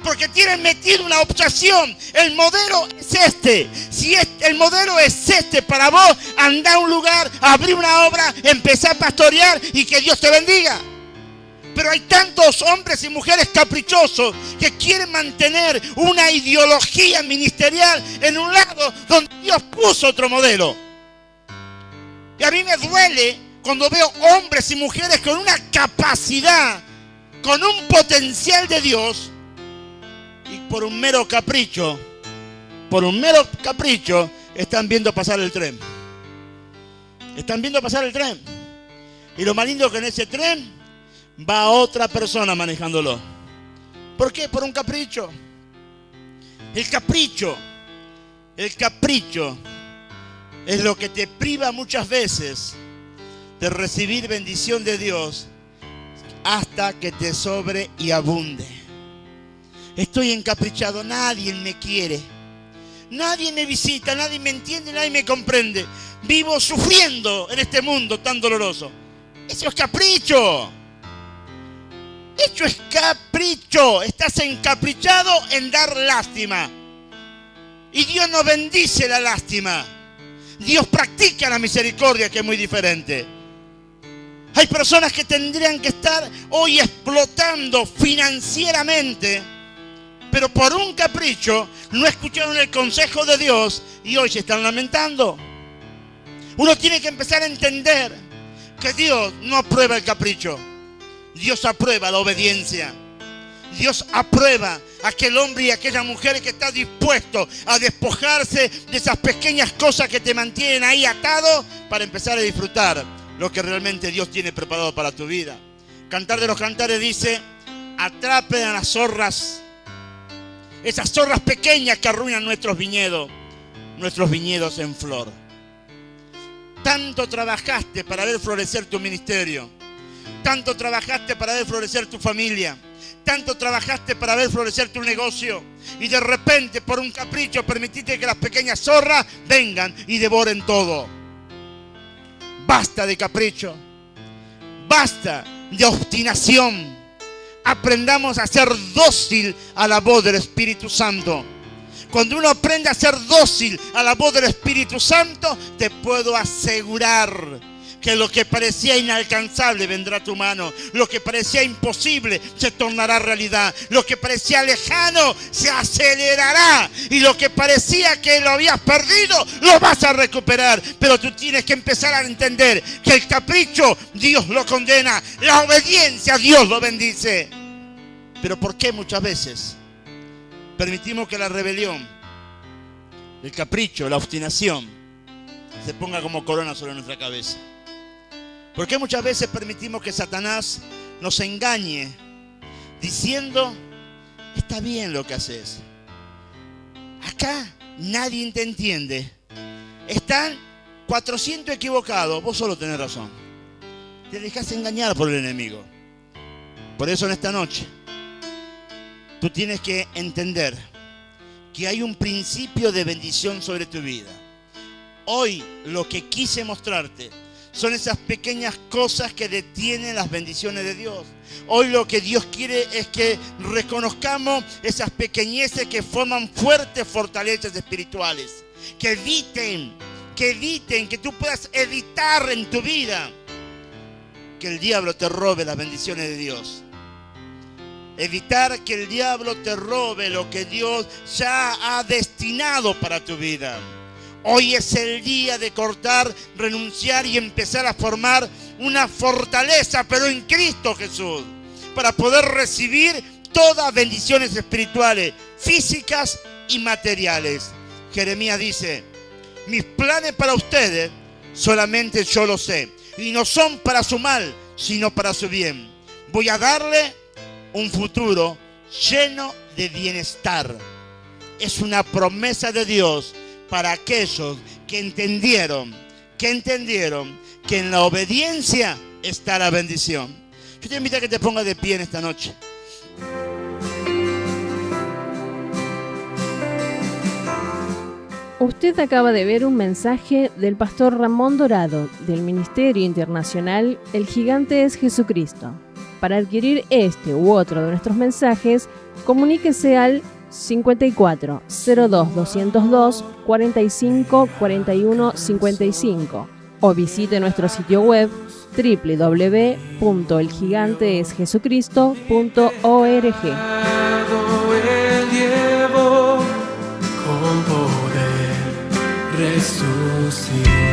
porque tienen metido una obsesión. El modelo es este. Si el modelo es este para vos, andá a un lugar, abrí una obra, empezá a pastorear y que Dios te bendiga. Pero hay tantos hombres y mujeres caprichosos que quieren mantener una ideología ministerial en un lado donde Dios puso otro modelo. Y a mí me duele cuando veo hombres y mujeres con una capacidad, con un potencial de Dios, y por un mero capricho, están viendo pasar el tren. Están viendo pasar el tren. Y lo más lindo es que en ese tren va otra persona manejándolo. ¿Por qué? Por un capricho. El capricho es lo que te priva muchas veces de recibir bendición de Dios hasta que te sobre y abunde. Estoy encaprichado, nadie me quiere, nadie me visita, nadie me entiende, nadie me comprende. Vivo sufriendo en este mundo tan doloroso. Eso es capricho. Eso es capricho. Estás encaprichado en dar lástima. Y Dios no bendice la lástima. Dios practica la misericordia, que es muy diferente. Hay personas que tendrían que estar hoy explotando financieramente, pero por un capricho no escucharon el consejo de Dios y hoy se están lamentando. Uno tiene que empezar a entender que Dios no aprueba el capricho. Dios aprueba la obediencia. Dios aprueba a aquel hombre y a aquella mujer que está dispuesto a despojarse de esas pequeñas cosas que te mantienen ahí atado para empezar a disfrutar lo que realmente Dios tiene preparado para tu vida. Cantar de los Cantares dice: atrapen a las zorras, esas zorras pequeñas que arruinan nuestros viñedos en flor. Tanto trabajaste para ver florecer tu ministerio, tanto trabajaste para ver florecer tu familia, tanto trabajaste para ver florecer tu negocio, y de repente por un capricho permitiste que las pequeñas zorras vengan y devoren todo. Basta de capricho, basta de obstinación. Aprendamos a ser dócil a la voz del Espíritu Santo. Cuando uno aprende a ser dócil a la voz del Espíritu Santo, te puedo asegurar que lo que parecía inalcanzable vendrá a tu mano. Lo que parecía imposible se tornará realidad. Lo que parecía lejano se acelerará. Y lo que parecía que lo habías perdido, lo vas a recuperar. Pero tú tienes que empezar a entender que el capricho Dios lo condena. La obediencia Dios lo bendice. Pero ¿por qué muchas veces permitimos que la rebelión, el capricho, la obstinación se ponga como corona sobre nuestra cabeza? ¿Por qué muchas veces permitimos que Satanás nos engañe diciendo: está bien lo que haces, acá nadie te entiende, están 400 equivocados, vos solo tenés razón? Te dejás engañar por el enemigo. Por eso en esta noche tú tienes que entender que hay un principio de bendición sobre tu vida. Hoy lo que quise mostrarte son esas pequeñas cosas que detienen las bendiciones de Dios. Hoy lo que Dios quiere es que reconozcamos esas pequeñeces que forman fuertes fortalezas espirituales. Que eviten, que tú puedas evitar en tu vida que el diablo te robe las bendiciones de Dios. Evitar que el diablo te robe lo que Dios ya ha destinado para tu vida. Hoy es el día de cortar, renunciar y empezar a formar una fortaleza, pero en Cristo Jesús, para poder recibir todas bendiciones espirituales, físicas y materiales. Jeremías dice: mis planes para ustedes solamente yo los sé, y no son para su mal, sino para su bien. Voy a darle un futuro lleno de bienestar. Es una promesa de Dios para aquellos que entendieron que en la obediencia está la bendición. Yo te invito a que te pongas de pie en esta noche. Usted acaba de ver un mensaje del pastor Ramón Dorado del Ministerio Internacional El Gigante es Jesucristo. Para adquirir este u otro de nuestros mensajes, comuníquese al 54 02 202 45 41 55 o visite nuestro sitio web www.elgiganteesjesucristo.org. Con poder resucitar.